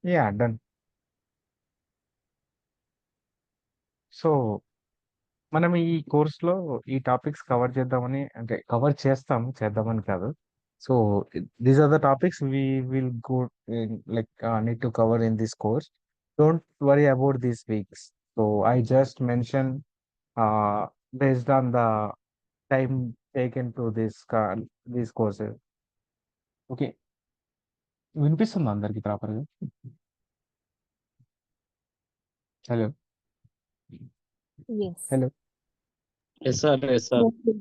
Yeah, done. So మనం ఈ కోర్స్‌లో ఈ టాపిక్స్ కవర్ చేద్దామని అంటే కవర్ చేద్దామని కాదు. So these are the topics we will go like need to cover in this course. Don't worry about these weeks. So I just mention based on the time taken to this courses. Okay. వినిపిస్తుందా అందరికి ప్రాపర్‌గా? Hello! Yes. Hello! Yes sir, yes sir. Okay.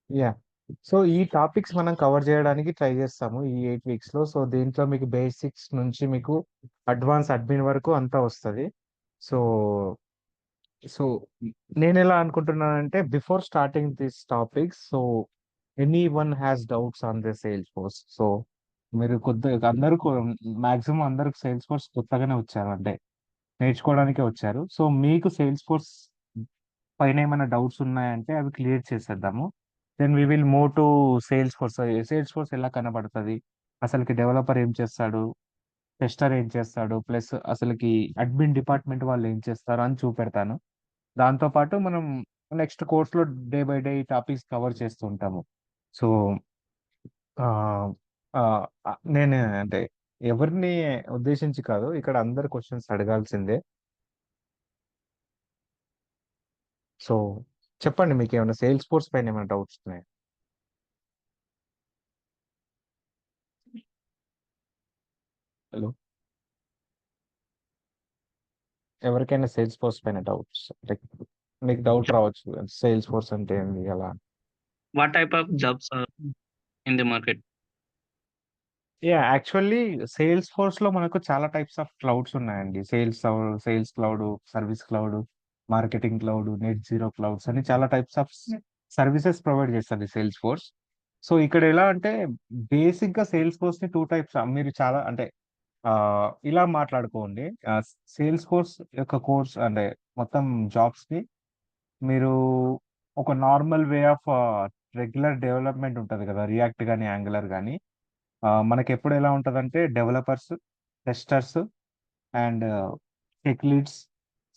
Yeah! So, ఈ topics మనం cover జేయడానికి try జేస్తాము ఈ 8 వీక్స్‌లో. So, దీంట్లో మీకు బేసిక్స్ నుంచి మీకు అడ్వాన్స్ అడ్మిన్ వరకు అంతా వస్తది. సో, సో నేనెలా అనుకుంటున్నానంటే before starting this topics so, anyone has doubts on the Salesforce. So, మీరు కొద్దిగా అందరూ మాక్సిమం అందరికి సేల్స్‌ఫోర్స్ కొత్తగానే వచ్చారు. అంటే నేర్చుకోవడానికే వచ్చారు. సో, మీకు సేల్స్‌ఫోర్స్ పైన ఏమైనా డౌట్స్ ఉన్నాయంటే అవి క్లియర్ చేసేద్దాము. Then we will move to Salesforce. Salesforce ఎలా కనబడతది? అసలకి డెవలపర్ ఏం చేస్తాడు? టెస్టర్ ఏం చేస్తాడు? ప్లస్ అసలకి అడ్మిన్ డిపార్ట్‌మెంట్ వాళ్ళు ఏం చేస్తారు అని చూపెడతాను. దాంతో పాటు మనం నెక్స్ట్ కోర్స్‌లో డే బై డే ఈ టాపిక్స్ కవర్ చేస్తూ ఉంటాము. సో, ఆహ్, నేను అంటే ఎవరిని ఉద్దేశించి కాదు. ఇక్కడ అందరు క్వెషన్స్ అడగాల్సిందే. సో, చెప్పండి మీకేమైనా సేల్స్‌ఫోర్స్ పైన ఏమైనా డౌట్స్ ఉన్నాయా? హలో! ఎవరికైనా సేల్స్‌ఫోర్స్ పైన డౌట్స్ లైక్ మీకు డౌట్ రావచ్చు. సేల్స్‌ఫోర్స్ అంటే ఏంది అలా? What type of jobs are in the market? Yeah! Actually సేల్స్‌ఫోర్స్‌లో మనకు చాలా టైప్స్ ఆఫ్ క్లౌడ్స్ ఉన్నాయండి. Sales cloud, service cloud, marketing cloud, net zero clouds అని చాలా టైప్స్ ఆఫ్ సర్విసెస్ ప్రొవైడ్ చేస్తది సేల్స్‌ఫోర్స్. సో, ఇక్కడ ఎలా అంటే బేసిక్‌గా సేల్స్‌ఫోర్స్‌ని 2 టైప్స్ మీరు చాలా అంటే ఇలా మాట్లాడుకోండి. సేల్స్‌ఫోర్స్ యొక్క కోర్స్ అంటే మొత్తం జాబ్స్‌ని మీరు ఒక normal way of regular development ఉంటది కదా! రియాక్ట్ గాని, యాంగులర్ గాని మనకెప్పుడు ఎలా ఉంటదంటే developers, testers and tech leads,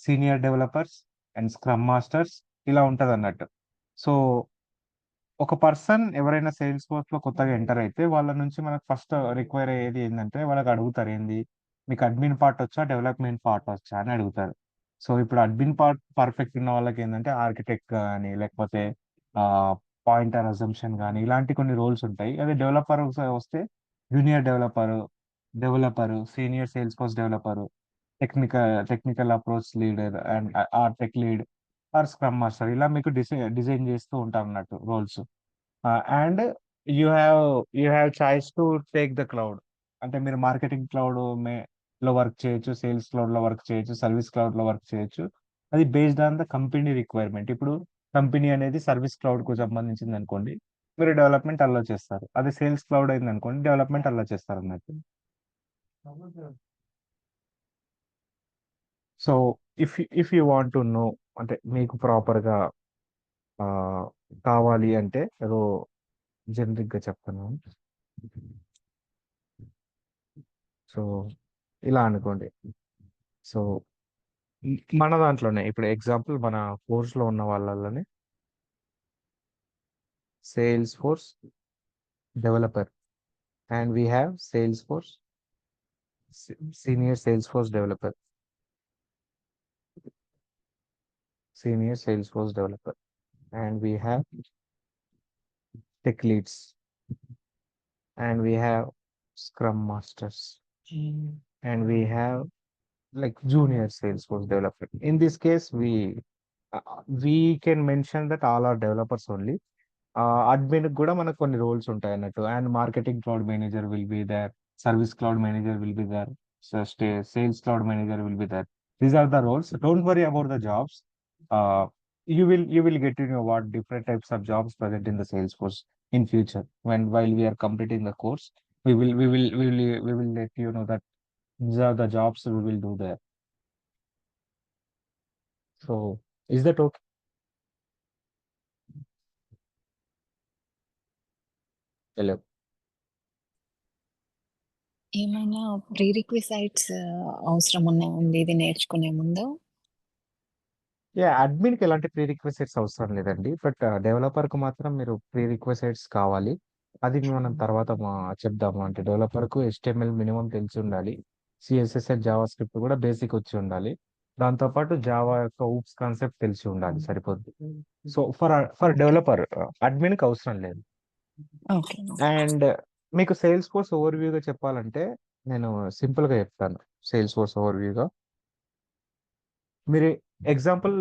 senior developers and scrum masters ఇలా ఉంటదన్నట్టు. సో, ఒక పర్సన్ ఎవరైనా సేల్స్‌ఫోర్స్‌లో కొత్తగా ఎంటర్ అయితే వాళ్ళ నుంచి మనకు ఫస్ట్ రిక్వైర్ అయ్యేది ఏందంటే వాళ్ళకి అడుగుతారు ఏంది? మీకు అడ్మిన్ పార్ట్ వచ్చా? డెవలప్‌మెంట్ పార్ట్ వచ్చా? అని అడుగుతారు. సో, ఇప్పుడు అడ్మిన్ పార్ట్ పర్ఫెక్ట్ ఉన్న వాళ్ళకేందంటే ఆర్కిటెక్ట్ గాని లేకపోతే ఆహ్, పాయింటర్ అజంప్షన్ గాని ఇలాంటి కొన్ని రోల్స్ ఉంటాయి. అదే వస్తే junior developer, senior Salesforce developer, technical approach leader and tech lead or scrum master ఇలా మీకు డిజైన్ చేస్తూ ఉంటామన్నట్టు roles. And you have you have choice to take the cloud. అంటే మీరు మార్కెటింగ్ లో వర్క్ చేయొచ్చు, సేల్స్ క్లౌడ్‌లో వర్క్ చేయొచ్చు, సర్విస్ క్లౌడ్‌లో వర్క్ చేయొచ్చు. అది based on the company requirement. ఇప్పుడు కంపెనీ అనేది సర్విస్ క్లౌడ్‌కు సంబంధించిందనుకోండి, మీరు డెవలప్‌మెంట్ అల్లో చేస్తారు. అదే సేల్స్ క్లౌడ్ అయిందనుకోండి, డెవలప్‌మెంట్ అల్లో చేస్తారన్నట్టు. So, if you want to know అంటే మీకు ప్రాపర్‌గా ఆహ్, కావాలి అంటే ఏదో జనరిక్‌గా చెప్తాను. సో, ఇలా అనుకోండి. సో, మన దాంట్లోనే ఇప్పుడు ఎగ్జాంపుల్ మన కోర్స్‌లో ఉన్న వాళ్ళలోనే Salesforce developer and we have Salesforce senior Salesforce developer, senior Salesforce developer and we have tech leads and we have scrum masters and we have like junior Salesforce developer. In this case, we can mention that all are developers only. Admin కూడా మనకు కొన్ని roles ఉంటాయి అన్నట్టు and marketing cloud manager will be there, service cloud manager will be there, sales cloud manager will be there. These are the roles. Don't worry about the jobs. You will get to know what different types of jobs present in the Salesforce. in future. When while we are completing the course, we will let you know that these are the jobs we will do there. So is that okay? Hello. ఏమైనా pre requisites అవసరం ఉన్నాయండి ఇది నేర్చుకునే ముందు? అడ్మిన్‌కి ఎలాంటి pre requisites అవసరం లేదండి. But డెవలపర్‌కి మాత్రం మీరు ప్రీ రిక్విజిట్స్ కావాలి. అది మనం తర్వాత చెప్దాము. అంటే డెవలపర్‌కు HTML మినిమమ్ తెలిసి ఉండాలి. CSS అండ్ జావా స్క్రిప్ట్ కూడా బేసిక్ వచ్చి ఉండాలి. దాంతో పాటు జావా యొక్క ఊప్స్ కాన్సెప్ట్ తెలిసి ఉండాలి సరిపోద్ది. సో ఫర్ డెవలపర్ అడ్మిన్‌కి అవసరం లేదు. ఓకే. అండ్ మీకు సేల్స్ ఫోర్స్ ఓవర్‌వ్యూగా చెప్పాలంటే నేను సింపుల్‌గా చెప్తాను. సేల్స్ ఫోర్స్ ఓవర్‌వ్యూగా మీరు ఎగ్జాంపుల్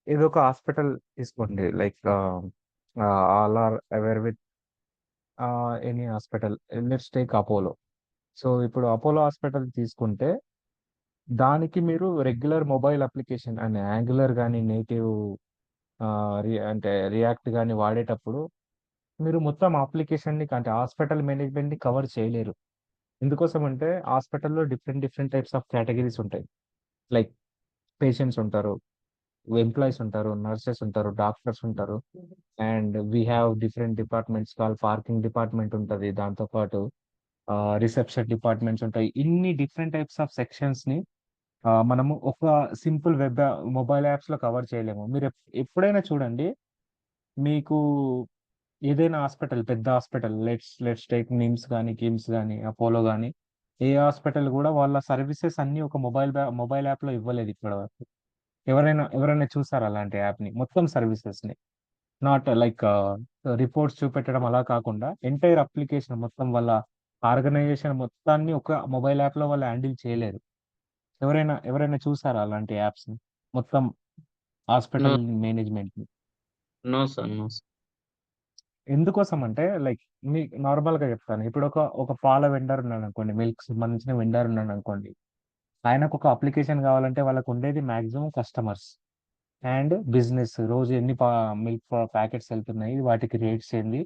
ఏదో ఒక హాస్పిటల్ తీసుకోండి. Like all are aware with any hospital. Let's take Apollo. So ఇప్పుడు అపోలో హాస్పిటల్ తీసుకుంటే దానికి మీరు regular mobile application and Angular గాని, నేటివ్ అంటే రియాక్ట్ గాని వాడేటప్పుడు మీరు మొత్తం అప్లికేషన్‌ని అంటే హాస్పిటల్ మేనేజ్మెంట్‌ని కవర్ చేయలేరు. ఎందుకోసం అంటే హాస్పిటల్‌లో different different types of categories ఉంటాయి. లైక్ పేషెంట్స్ ఉంటారు. ఎంప్లాయీస్ ఉంటారు, నర్సెస్ ఉంటారు, డాక్టర్స్ ఉంటారు. And we have different departments parking department ఉంటది. దాంతో పాటు రిసెప్షన్ డిపార్ట్మెంట్స్ ఉంటాయి. ఇన్ని డిఫరెంట్ టైప్స్ ఆఫ్ సెక్షన్స్‌ని మనము ఒక సింపుల్ మొబైల్ యాప్స్‌లో కవర్ చేయలేము. మీరు ఎప్పుడైనా చూడండి, మీకు ఏదైనా హాస్పిటల్ పెద్ద హాస్పిటల్ లెట్స్ టేక్ నిమ్స్ గాని, కిమ్స్ గాని, అపోలో గాని ఏ హాస్పిటల్ కూడా వాళ్ళ సర్వీసెస్ అన్నీ ఒక మొబైల్ యాప్‌లో ఇవ్వలేదు ఇప్పటివరకు. ఎవరైనా చూసారా అలాంటి యాప్‌ని? మొత్తం సర్వీసెస్‌ని. నాట్ లైక్ రిపోర్ట్స్ చూపెట్టడం అలా కాకుండా ఎంటైర్ అప్లికేషన్ మొత్తం వాళ్ళ ఆర్గనైజేషన్ మొత్తాన్ని ఒక మొబైల్ యాప్‌లో వాళ్ళు హ్యాండిల్ చేయలేరు. ఎవరైనా చూసారా అలాంటి యాప్స్‌ని? మొత్తం నో. హాస్పిటల్ మేనేజ్మెంట్‌ని. No sir. No sir. ఎందుకోసం అంటే లైక్ మీకు నార్మల్‌గా చెప్తాను. ఇప్పుడు ఒక పాల వెండర్ ఉన్నాడనుకోండి. మిల్క్‌కి సంబంధించిన వెండర్ ఉన్నాడనుకోండి. ఆయనకొక అప్లికేషన్ కావాలంటే వాళ్ళకుండేది మాక్సిమం కస్టమర్స్. అండ్ బిజినెస్ రోజు ఎన్ని మిల్క్ ప్యాకెట్స్ వెళ్తున్నాయి, వాటికి రేట్స్ ఏంది,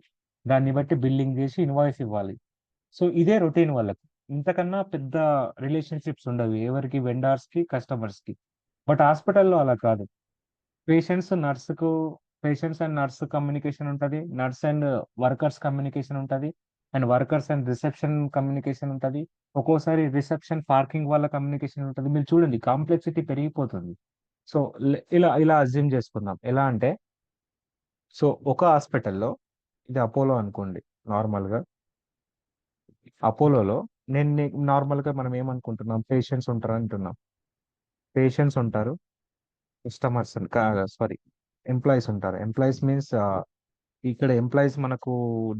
దాన్ని బట్టి బిల్లింగ్ చేసి ఇన్వాయిస్ ఇవ్వాలి. సో ఇదే రొటీన్ వాళ్ళకి. ఇంతకన్నా పెద్ద రిలేషన్షిప్స్ ఉండవు ఎవరికి, వెండర్స్కి, కస్టమర్స్కి. బట్ హాస్పిటల్లో అలా కాదు. పేషెంట్స్ నర్సుకు పేషెంట్స్ అండ్ నర్స్ కమ్యూనికేషన్ ఉంటది. నర్స్ అండ్ వర్కర్స్ కమ్యూనికేషన్ ఉంటది. And workers and reception communication ఉంటది. ఒక్కోసారి రిసెప్షన్ పార్కింగ్ వాళ్ళ కమ్యూనికేషన్ ఉంటది. మీరు చూడండి కాంప్లెక్సిటీ పెరిగిపోతుంది. సో ఇలా ఇలా అజ్యూమ్ చేసుకుందాం. ఎలా అంటే సో ఒక హాస్పిటల్‌లో ఇది అపోలో అనుకోండి నార్మల్‌గా. అపోలోలో నేను నార్మల్‌గా మనం ఏమనుకుంటున్నాం పేషెంట్స్ ఉంటారు అంటున్నాం. పేషెంట్స్ ఉంటారు. కస్టమర్స్ సారీ ఎంప్లాయీస్ ఉంటారు. ఎంప్లాయీస్ మీన్స్ ఇక్కడ ఎంప్లాయీస్ మనకు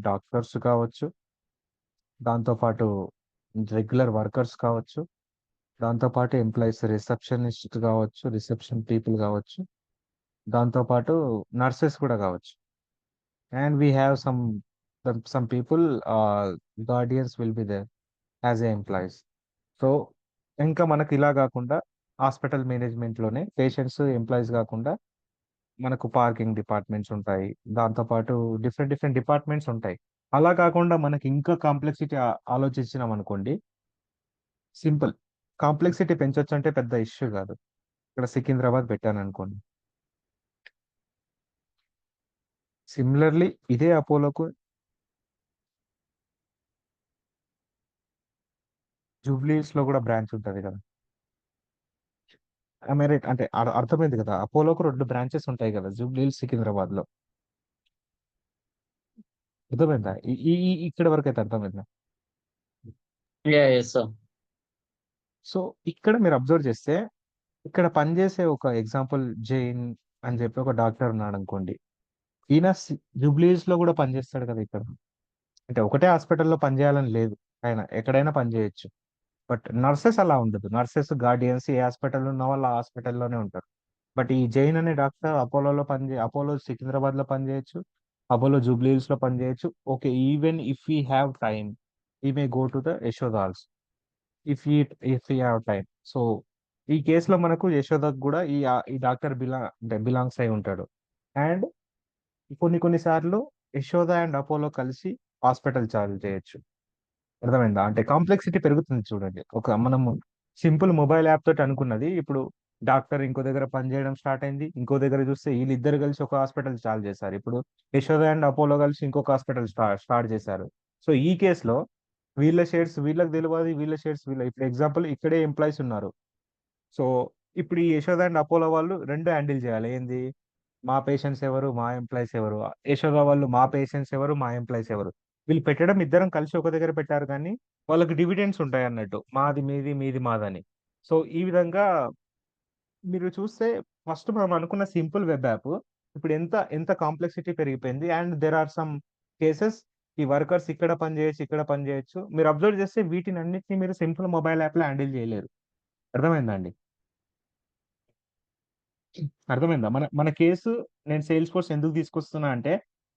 డాక్టర్స్ కావచ్చు. దాంతో పాటు రెగ్యులర్ వర్కర్స్ కావచ్చు. దాంతో పాటు ఎంప్లాయీస్ రిసెప్షనిస్ట్ కావచ్చు. రిసెప్షన్ పీపుల్ కావచ్చు. దాంతో పాటు నర్సెస్ కూడా కావచ్చు. And we have some people guardians will be there as a employees. So ఇంకా మనకి ఇలా కాకుండా హాస్పిటల్ మేనేజ్మెంట్‌లోనే పేషెంట్స్, ఎంప్లాయీస్ కాకుండా మనకు పార్కింగ్ డిపార్ట్మెంట్స్ ఉంటాయి. దాంతో పాటు డిఫరెంట్ డిఫరెంట్ డిపార్ట్మెంట్స్ ఉంటాయి. అలా కాకుండా మనకి ఇంకా కాంప్లెక్సిటీ ఆలోచించినామనుకోండి సింపుల్. కాంప్లెక్సిటీ పెంచొచ్చంటే పెద్ద ఇష్యూ కాదు. ఇక్కడ సికింద్రాబాద్ పెట్టాననుకోండి. సిమిలర్‌లీ ఇదే అపోలోకు జూబ్లీ హిల్స్‌లో కూడా బ్రాంచ్ ఉంటది కదా! రైట్? అంటే అర్థమైంది కదా! అపోలోకు 2 బ్రాంచెస్ ఉంటాయి కదా! జూబ్లీ హిల్స్, సికింద్రాబాద్‌లో. అర్థమైందా? ఈ ఈ ఈ ఇక్కడి వరకైతే అర్థమైందా? Yes sir. సో ఇక్కడ మీరు అబ్జర్వ్ చేస్తే ఇక్కడ పనిచేసే ఒక ఎగ్జాంపుల్ జైన్ అని చెప్పి ఒక డాక్టర్ ఉన్నాడనుకోండి. ఈయన జూబ్లీ హిల్స్‌లో కూడా పనిచేస్తాడు కదా ఇక్కడ. అంటే ఒకటే హాస్పిటల్‌లో పనిచేయాలని లేదు. ఆయన ఎక్కడైనా పనిచేయొచ్చు. బట్ నర్సెస్ అలా ఉండదు. నర్సెస్, గార్డియన్స్ ఏ హాస్పిటల్‌లో ఉన్న వాళ్ళు ఆ హాస్పిటల్‌లోనే ఉంటారు. బట్ ఈ జైన్ అనే డాక్టర్ అపోలో సికింద్రాబాద్‌లో పనిచేయొచ్చు. అపోలో జూబ్లీ హిల్స్‌లో పనిచేయొచ్చు. Okay. Even if he have time, he may go to the Yashoda also. If he if he have time. So ఈ కేస్‌లో మనకు యశోదకు కూడా ఈ డాక్టర్ అంటే బిలాంగ్స్ అయి ఉంటాడు. అండ్ కొన్ని కొన్ని సార్లు యశోద అండ్ అపోలో కలిసి హాస్పిటల్ చార్జ్ చేయొచ్చు. అర్థమైందా? అంటే కాంప్లెక్సిటీ పెరుగుతుంది చూడండి. మనము సింపుల్ మొబైల్ యాప్ తోటి అనుకున్నది ఇప్పుడు డాక్టర్ ఇంకో దగ్గర పనిచేయడం స్టార్ట్ అయింది. ఇంకో దగ్గర చూస్తే వీళ్ళిద్దరు కలిసి ఒక హాస్పిటల్ చాలు చేశారు. ఇప్పుడు యశోద అండ్ అపోలో కలిసి ఇంకొక హాస్పిటల్ స్టార్ట్ చేశారు. సో ఈ కేసులో వీళ్ళ షేర్స్ వీళ్ళకి తెలియదు, వీళ్ళ షేర్స్ వీళ్ళ. ఇప్పుడు ఎగ్జాంపుల్ ఇక్కడే ఎంప్లాయీస్ ఉన్నారు. సో ఇప్పుడు ఈ యశోద అండ్ అపోలో వాళ్ళు రెండు హ్యాండిల్ చేయాలి. ఏంది? మా పేషెంట్స్ ఎవరు, మా ఎంప్లాయీస్ ఎవరు. యశోద వాళ్ళు మా పేషెంట్స్ ఎవరు, మా ఎంప్లాయీస్ ఎవరు. వీళ్ళు పెట్టడం ఇద్దరం కలిసి ఒక దగ్గర పెట్టారు, కానీ వాళ్ళకి డివిడెండ్స్ ఉంటాయి అన్నట్టు, మాది మీది, మీది మాదని. సో ఈ విధంగా మీరు చూస్తే ఫస్ట్ మనం అనుకున్న సింపుల్ వెబ్ యాప్ ఇప్పుడు ఎంత ఎంత కాంప్లెక్సిటీ పెరిగిపోయింది. And there are some cases ఈ వర్కర్స్ ఇక్కడ పని చేయొచ్చు, ఇక్కడ పని చేయొచ్చు. మీరు అబ్జర్వ్ చేస్తే వీటిని అన్నిటిని మీరు సింపుల్ మొబైల్ యాప్ లో హ్యాండిల్ చేయలేరు. అర్థమైందా అండి? అర్థమైందా? మన మన కేసు నేను సేల్స్ ఫోర్స్ ఎందుకు తీసుకొస్తున్నా అంటే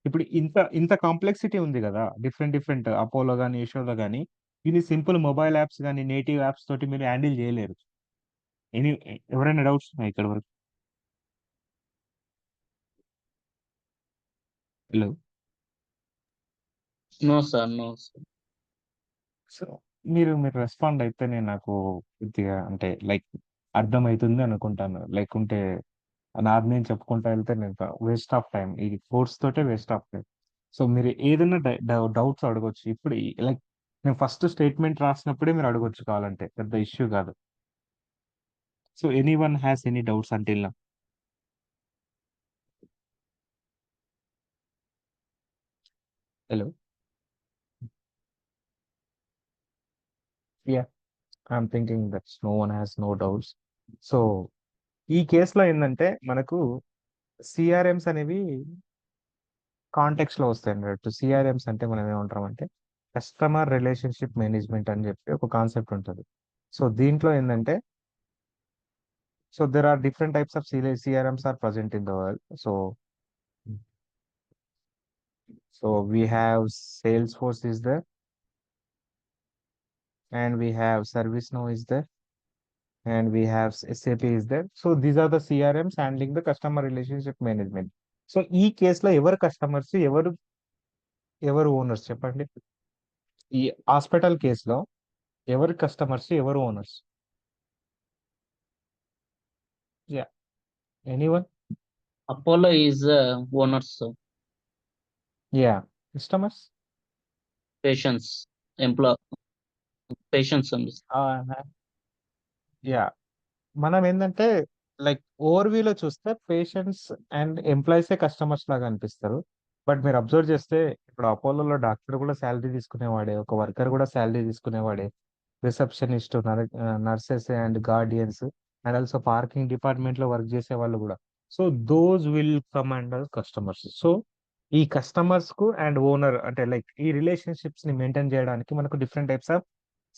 ఇప్పుడు ఇంత ఇంత కాంప్లెక్సిటీ ఉంది కదా, డిఫరెంట్ డిఫరెంట్ అపోలో కానీ యశోద కానీ. ఇది సింపుల్ మొబైల్ యాప్స్ కానీ నేటివ్ యాప్స్ తోటి మీరు హ్యాండిల్ చేయలేరు. ఎనీ ఎవరైనా డౌట్స్ ఉన్నాయి ఇక్కడ వరకు? Hello. No sir, no sir. So మీరు మీరు రెస్పాండ్ అయితేనే నాకు కొద్దిగా అంటే లైక్ అర్థమవుతుంది అనుకుంటాను. లేకుంటే నాది నేను చెప్పుకుంటా వెళ్తే నేను వేస్ట్ ఆఫ్ టైం, ఈ కోర్స్ తోటే వేస్ట్ ఆఫ్ టైం. సో మీరు ఏదైనా డౌట్స్ అడగొచ్చు ఇప్పుడు. లైక్ నేను ఫస్ట్ స్టేట్మెంట్ రాసినప్పుడే మీరు అడగొచ్చు, కావాలంటే పెద్ద ఇష్యూ కాదు. So anyone has any doubts until నా? Hello. Yeah, I'm thinking that no one has no doubts. So ఈ కేసులో ఏంటంటే మనకు సిఆర్ఎంస్ అనేవి కాంటెక్స్ట్ లో వస్తాయి అన్నట్టు. సిఆర్ఎంస్ అంటే మనం ఏమంటాం అంటే కస్టమర్ రిలేషన్షిప్ మేనేజ్మెంట్ అని చెప్పి ఒక కాన్సెప్ట్ ఉంటుంది. సో దీంట్లో ఏంటంటే so there are different types of CRMs are present in the world. So we have Salesforce is there, and we have ServiceNow is there, and we have SAP is there. So these are the CRMs handling the customer relationship management. So ఈ కేసులో ఎవరు customers, ఎవరు ఎవరు owners చెప్పండి? ఈ hospital కేసులో ఎవరు customers, ఎవరు owners? Yeah, anyone? Apollo is owner, sir. Yeah, customers. Patients, employ, patients only. Yeah, మనం ఏంటంటే లైక్ ఓవర్వ్యూలో చూస్తే పేషెంట్స్ అండ్ ఎంప్లాయీసే కస్టమర్స్ లాగా అనిపిస్తారు. బట్ మీరు అబ్జర్వ్ చేస్తే ఇప్పుడు అపోలోలో డాక్టర్ కూడా శాలరీ తీసుకునేవాడే, ఒక వర్కర్ కూడా శాలరీ తీసుకునేవాడే, receptionist, nurses and guardians, and also parking department లో వర్క్ చేసే వాళ్ళు కూడా. So those will come under customers. So ఈ కస్టమర్స్ కు అండ్ ఓనర్ అంటే లైక్ ఈ రిలేషన్షిప్స్ ని మెయింటైన్ చేయడానికి మనకు డిఫరెంట్ టైప్స్ ఆఫ్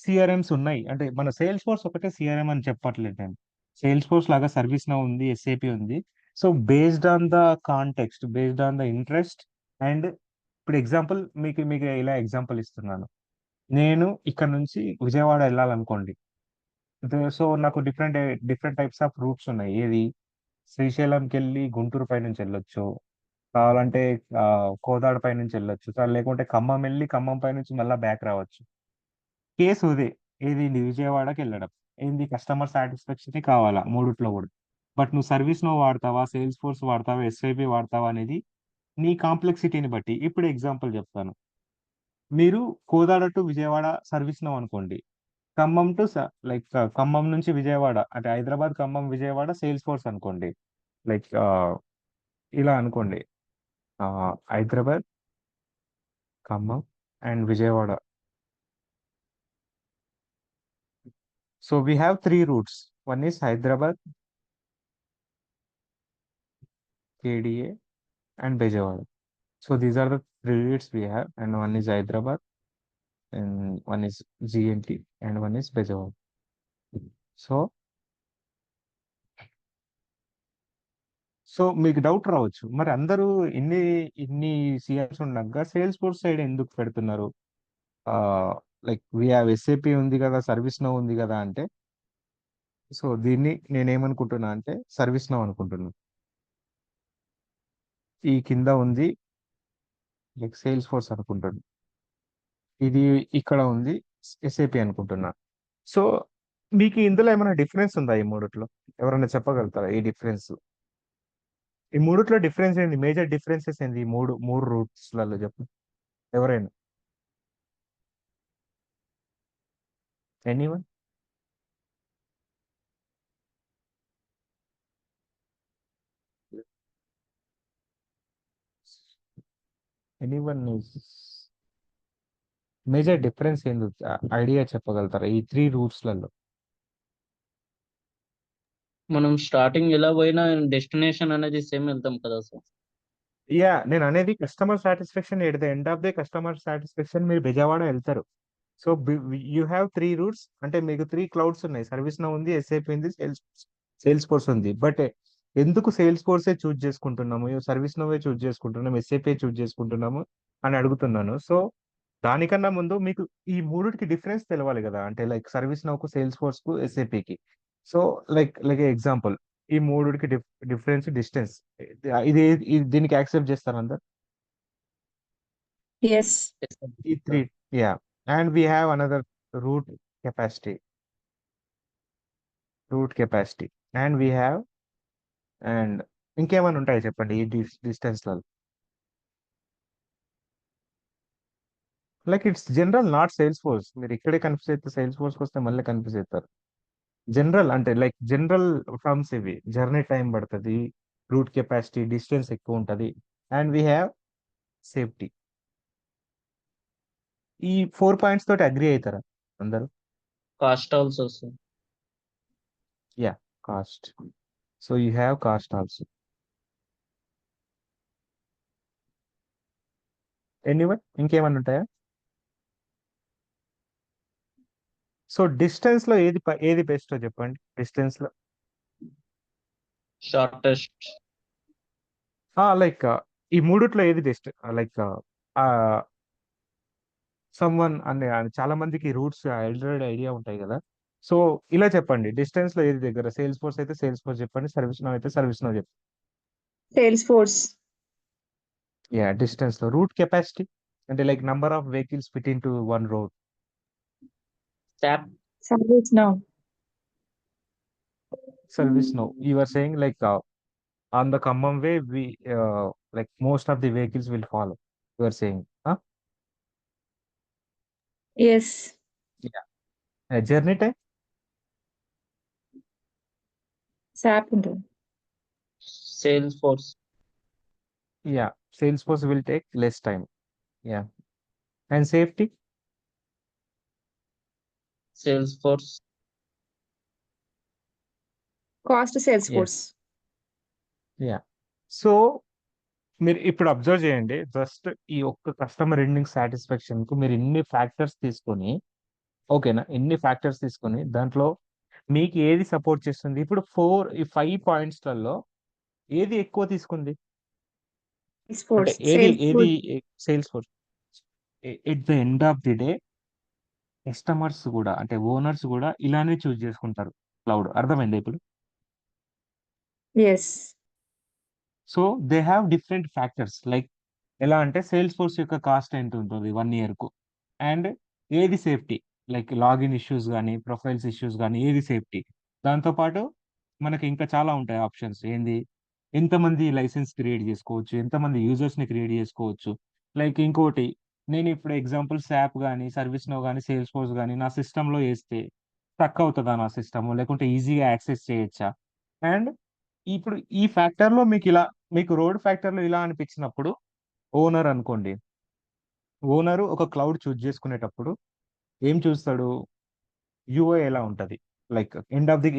సిఆర్ఎంస్ ఉన్నాయి. అంటే మన సేల్స్ ఫోర్స్ ఒకటే సిఆర్ఎం అని చెప్పట్లేదు నేను. సేల్స్ ఫోర్స్ లాగా సర్వీస్ నౌ ఉంది, ఎస్ఏపి ఉంది. So based on the context, based on the interest. And ఇప్పుడు ఎగ్జాంపుల్ మీకు మీకు ఇలా ఎగ్జాంపుల్ ఇస్తున్నాను. నేను ఇక్కడ నుంచి విజయవాడ వెళ్ళాలనుకోండి. సో నాకు different different types of roots ఉన్నాయి. ఏది? శ్రీశైలంకి వెళ్ళి గుంటూరు పై నుంచి వెళ్ళొచ్చు, కావాలంటే ఆ, కోదాడ పై నుంచి వెళ్ళొచ్చు, లేకుంటే ఖమ్మం వెళ్ళి ఖమ్మం పై నుంచి మళ్ళీ బ్యాక్ రావచ్చు. కేసు ఇదే. ఏది? విజయవాడకి వెళ్ళడం. ఏంది? కస్టమర్ సాటిస్ఫాక్షన్ కావాలా మూడిట్లో కూడా. బట్ నువ్వు సర్వీస్ నో వాడతావా, సేల్స్ ఫోర్స్ వాడతావా, ఎస్ఐపి వాడతావా అనేది నీ కాంప్లెక్సిటీని బట్టి. ఇప్పుడు ఎగ్జాంపుల్ చెప్తాను. మీరు Kodad to Vijayawada ServiceNow అనుకోండి. ఖమ్మం టు లైక్ ఖమ్మం నుంచి విజయవాడ అంటే హైదరాబాద్ ఖమ్మం విజయవాడ సేల్స్ ఫోర్స్ అనుకోండి. లైక్ ఇలా అనుకోండి. ఆ, Hyderabad, Khammam and Vijayawada. So we have three routes. One is Hyderabad, KDA and Bejawada. So these are the three routes we have, and one is Hyderabad, and one is GNT, and one is Bejawada. So so మీకు doubt రావచ్చు, మరి అందరూ ఇన్ని ఇన్ని CRs ఉండగా sales force side ఎందుకు పెడుతున్నారు? ఆ లైక్ వి హావ్ ఎస్ఏపి ఉంది కదా, సర్వీస్ నో ఉంది కదా అంటే. సో దీన్ని నేనేమనుకుంటున్నా అంటే సర్వీస్ నో అనుకుంటున్నాను. ఈ కింద ఉంది లైక్ సేల్స్ ఫోర్స్ అనుకుంటాడు, ఇది ఇక్కడ ఉంది ఎస్ఏపి అనుకుంటున్నా. సో మీకు ఇందులో ఏమైనా డిఫరెన్స్ ఉందా ఈ మూడిట్లో? ఎవరైనా చెప్పగలుగుతారా ఈ డిఫరెన్స్? ఈ మూడిట్లో డిఫరెన్స్ ఏంది? మేజర్ డిఫరెన్సెస్ ఏంది ఈ మూడు మూడు రూట్స్లలో చెప్పు ఎవరైనా. ఎనీవన్? ఎనీవన్ మేజర్ డిఫరెన్స్ ఏంది ఐడియా చెప్పగలుగుతారా ఈ త్రీ రూట్స్లలో? మనం స్టార్టింగ్ ఎలా పోయినా డెస్టినేషన్ అనేది సేమ్ వెళ్తాం కదా సార్. యా, నేను అనేది customer satisfaction at the end of the customer satisfaction మీరు బెజవాడ వెళ్తారు. So you have three roots, అంటే మీకు త్రీ క్లౌడ్స్ ఉన్నాయి. సర్వీస్ నౌ ఉంది, ఎస్ఏపి ఉంది, సేల్స్ ఫోర్స్ ఉంది. బట్ ఎందుకు సేల్స్ ఫోర్సే చూజ్ చేసుకుంటున్నాము, సర్వీస్ నోవే చూజ్ చేసుకుంటున్నాము, ఎస్ఏపి చూజ్ చేసుకుంటున్నాము అని అడుగుతున్నాను. సో దానికన్నా ముందు మీకు ఈ మూడిటికి డిఫరెన్స్ తెలవాలి కదా, అంటే లైక్ సర్వీస్ నౌకు, సేల్స్ ఫోర్స్ కు, ఎస్ఏపికి. సో లైక్ లైక్ ఎగ్జాంపుల్, ఈ మూడిటికి డిఫరెన్స్ డిస్టెన్స్, ఇది దీనికి యాక్సెప్ట్ చేస్తారు అందరు Yes. ఈ three. Yeah, and we have another route capacity, and we have, and ఇంకేమైనా ఉంటాయి చెప్పండి ఈ డిస్టెన్స్లలో? Like it's general, not Salesforce. మీరు ఇక్కడే కన్ఫ్యూజ్ అయితే సేల్స్ ఫోర్స్కి వస్తే మళ్ళీ కన్ఫ్యూజ్ అవుతారు. జనరల్ అంటే లైక్ జనరల్ టర్మ్స్ ఇవి. జర్నీ టైం పడుతుంది, రూట్ కెపాసిటీ, డిస్టెన్స్ ఎక్కువ ఉంటుంది, అండ్ వీ హ్యావ్ సేఫ్టీ. ఈ 4 పాయింట్స్ తోటి అగ్రి అవుతారా అందరూ? Cost also sir. Yeah, cost. So you have cost also. Anyone ఇంకేమన్నా ఉంటాయా? సో డిస్టెన్స్ లో ఏది బెస్ట్ చెప్పండి డిస్టెన్స్ లో. షార్టెస్ట్. లైక్ ఈ మూడిట్లో ఏది బెస్ట్? లైక్ సమ్వన్ అనే చాలా మందికి రూట్స్ ఆల్రెడీ ఐడియా ఉంటాయి కదా. సో ఇలా చెప్పండి, డిస్టెన్స్ లో ఏది దగ్గర? సేల్స్ ఫోర్స్ అయితే సేల్స్ ఫోర్స్ చెప్పండి, సర్వీస్ నో అయితే సర్వీస్ నో చెప్పండి. Salesforce. యా, డిస్టెన్స్ లో. రూట్ కెపాసిటీ అంటే like number of vehicles fit in to one road. SAP. ServiceNow. ServiceNow, you are saying like on the Khammam way we like most of the vehicles will follow, you are saying, huh? Yes. Yeah. Journey time? SAP ఉంటుంది. Sales force. Yeah, Salesforce will take less time. Yeah. And safety? Sales force. Cost Yeah. Salesforce. Yeah. So మీరు ఇప్పుడు observe చేయండి, just ఈ ఒక్క customer ending satisfaction కు మీరు ఇన్ని factors తీసుకొని, ఓకేనా, ఇన్ని ఫ్యాక్టర్స్ తీసుకొని దాంట్లో మీకు ఏది సపోర్ట్ చేస్తుంది? ఇప్పుడు ఈ 5 పాయింట్స్లలో ఏది ఎక్కువ తీసుకుంది? అంటే Salesforce. ఏది Salesforce. Sales force. At the end of the day customers కూడా, అంటే ఓనర్స్ కూడా ఇలానే చూస్ చేసుకుంటారు క్లౌడ్. అర్థమైందా ఇప్పుడు? Yes. So they have different factors. Like ఎలా అంటే సేల్స్ ఫోర్స్ యొక్క కాస్ట్ ఎంత ఉంటుంది 1 year కు, అండ్ ఏది సేఫ్టీ, లైక్ లాగిన్ ఇష్యూస్ కానీ, ప్రొఫైల్స్ ఇష్యూస్ కానీ, ఏది సేఫ్టీ. దాంతోపాటు మనకి ఇంకా చాలా ఉంటాయి ఆప్షన్స్. ఏంది, ఎంతమంది లైసెన్స్ క్రియేట్ చేసుకోవచ్చు, ఎంతమంది యూజర్స్ని క్రియేట్ చేసుకోవచ్చు. లైక్ ఇంకోటి, నేను ఇప్పుడు ఎగ్జాంపుల్ శాప్ కానీ, సర్వీస్ నో కానీ, సేల్స్ ఫోర్స్ కానీ నా సిస్టంలో వేస్తే స్టక్ అవుతుందా నా సిస్టమ్, లేకుంటే ఈజీగా యాక్సెస్ చేయొచ్చా? అండ్ ఇప్పుడు ఈ ఫ్యాక్టర్లో మీకు రోడ్ ఫ్యాక్టర్లో ఇలా అనిపించినప్పుడు, ఓనర్ అనుకోండి, ఓనర్ ఒక క్లౌడ్ చూజ్ చేసుకునేటప్పుడు ఏం చూస్తాడు? యూఐ ఎలా ఉంటుంది, లైక్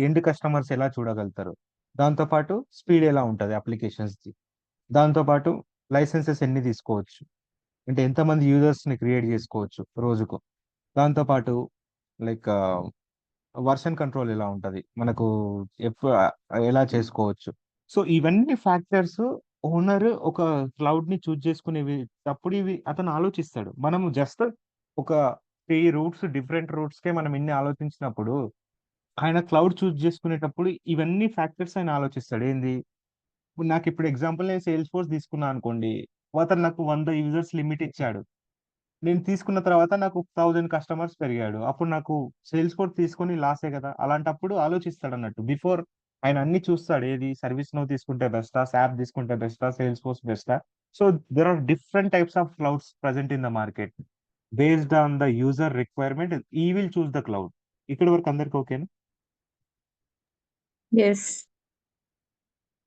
ఎండ్ కస్టమర్స్ ఎలా చూడగలుగుతారు, దాంతోపాటు స్పీడ్ ఎలా ఉంటుంది అప్లికేషన్స్ది, దాంతోపాటు లైసెన్సెస్ ఎన్ని తీసుకోవచ్చు, అంటే ఎంతమంది యూజర్స్ని క్రియేట్ చేసుకోవచ్చు రోజుకు, దాంతోపాటు లైక్ వర్షన్ కంట్రోల్ ఎలా ఉంటుంది మనకు, ఎప్పుడు ఎలా చేసుకోవచ్చు. సో ఇవన్నీ ఫ్యాక్టర్స్ ఓనర్ ఒక క్లౌడ్ ని చూజ్ చేసుకునేవి తప్పుడు ఇవి అతను ఆలోచిస్తాడు. మనము జస్ట్ ఒక 3 రూట్స్, డిఫరెంట్ రూట్స్ కే మనం ఇన్ని ఆలోచించినప్పుడు, ఆయన క్లౌడ్ చూజ్ చేసుకునేటప్పుడు ఇవన్నీ ఫ్యాక్టర్స్ ఆయన ఆలోచిస్తాడు. ఏంది, ఇప్పుడు నాకు ఇప్పుడు ఎగ్జాంపుల్ నేను సేల్స్ ఫోర్స్ తీసుకున్నా అనుకోండి, అతను నాకు 100 యూజర్స్ లిమిట్ ఇచ్చాడు. నేను తీసుకున్న తర్వాత నాకు 1000 కస్టమర్స్ పెరిగాడు. అప్పుడు నాకు సేల్స్ ఫోర్స్ తీసుకొని లాసే కదా! అలాంటప్పుడు ఆలోచిస్తాడన్నట్టు. బిఫోర్ ఆయన అన్ని చూస్తాడు. ఏది సర్వీస్ నౌ తీసుకుంటే బెస్టా? సాప్ తీసుకుంటే బెస్టా? సేల్స్ ఫోర్స్ బెస్టా? So, there are different types of clouds present in the market. Based on the user requirement we will choose the cloud. ఇక్కడి వరకు అందరికి ఓకేనా? Yes.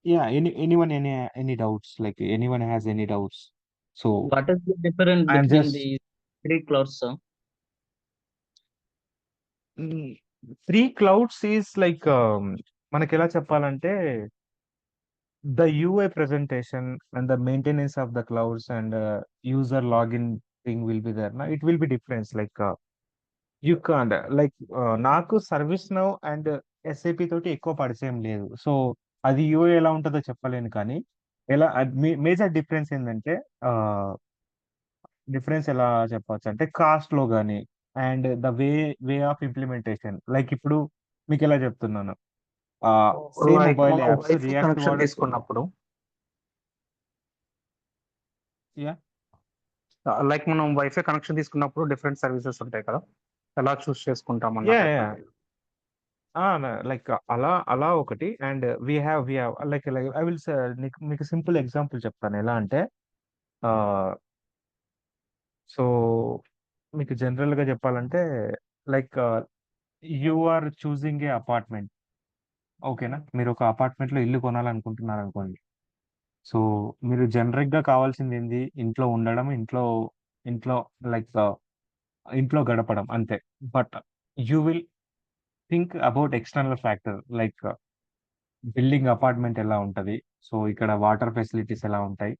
Yeah. Any doubts? Like anyone has any doubts? So What is the difference I'm between just the three clouds, sir? three clouds is like మనకి ఎలా చెప్పాలంటే the UI presentation and the maintenance of the clouds and user login thing will be there. Now it will be different. Like you can't like నాకు service now and SAP తోటి ఎక్కువ పరిచయం లేదు. So అది UI ఎలా ఉంటుందో చెప్పలేను కానీ ఎలా మేజర్ డిఫరెన్స్ ఏంటంటే డిఫరెన్స్ ఎలా చెప్పొచ్చు అంటే కాస్ట్ లో కానీ and the way of implementation. Like ఇప్పుడు మీకు ఎలా చెప్తున్నాను, సేమ్ లైక్ మొబైల్ మనం యాప్స్ వైఫై రియాక్ట్ కనెక్షన్ వాడచ్చు. తీసుకున్నప్పుడు యా లైక్ మనం వైఫై కనెక్షన్ తీసుకున్నప్పుడు డిఫరెంట్ సర్వీసెస్ ఉంటాయి కదా, ఎలా చూస్ చేసుకుంటాం యా అన్నట్టు యా లైక్ అలా అలా ఒకటి. And we have like I will మీకు సింపుల్ ఎగ్జాంపుల్ చెప్తాను ఎలా అంటే సో మీకు జనరల్ గా చెప్పాలంటే like you are choosing a apartment. ఓకేనా, మీరు ఒక అపార్ట్మెంట్ లో ఇల్లు కొనాలనుకుంటున్నారు అనుకోండి. సో మీరు జనరిక్ గా కావాల్సింది ఏంది, ఇంట్లో ఉండడం, ఇంట్లో ఇంట్లో లైక్ ఇంట్లో గడపడం అంతే. But you will think about external factor like building apartment ఎలా ఉంటది, సో ఇక్కడ వాటర్ ఫెసిలిటీస్ ఎలా ఉంటాయి,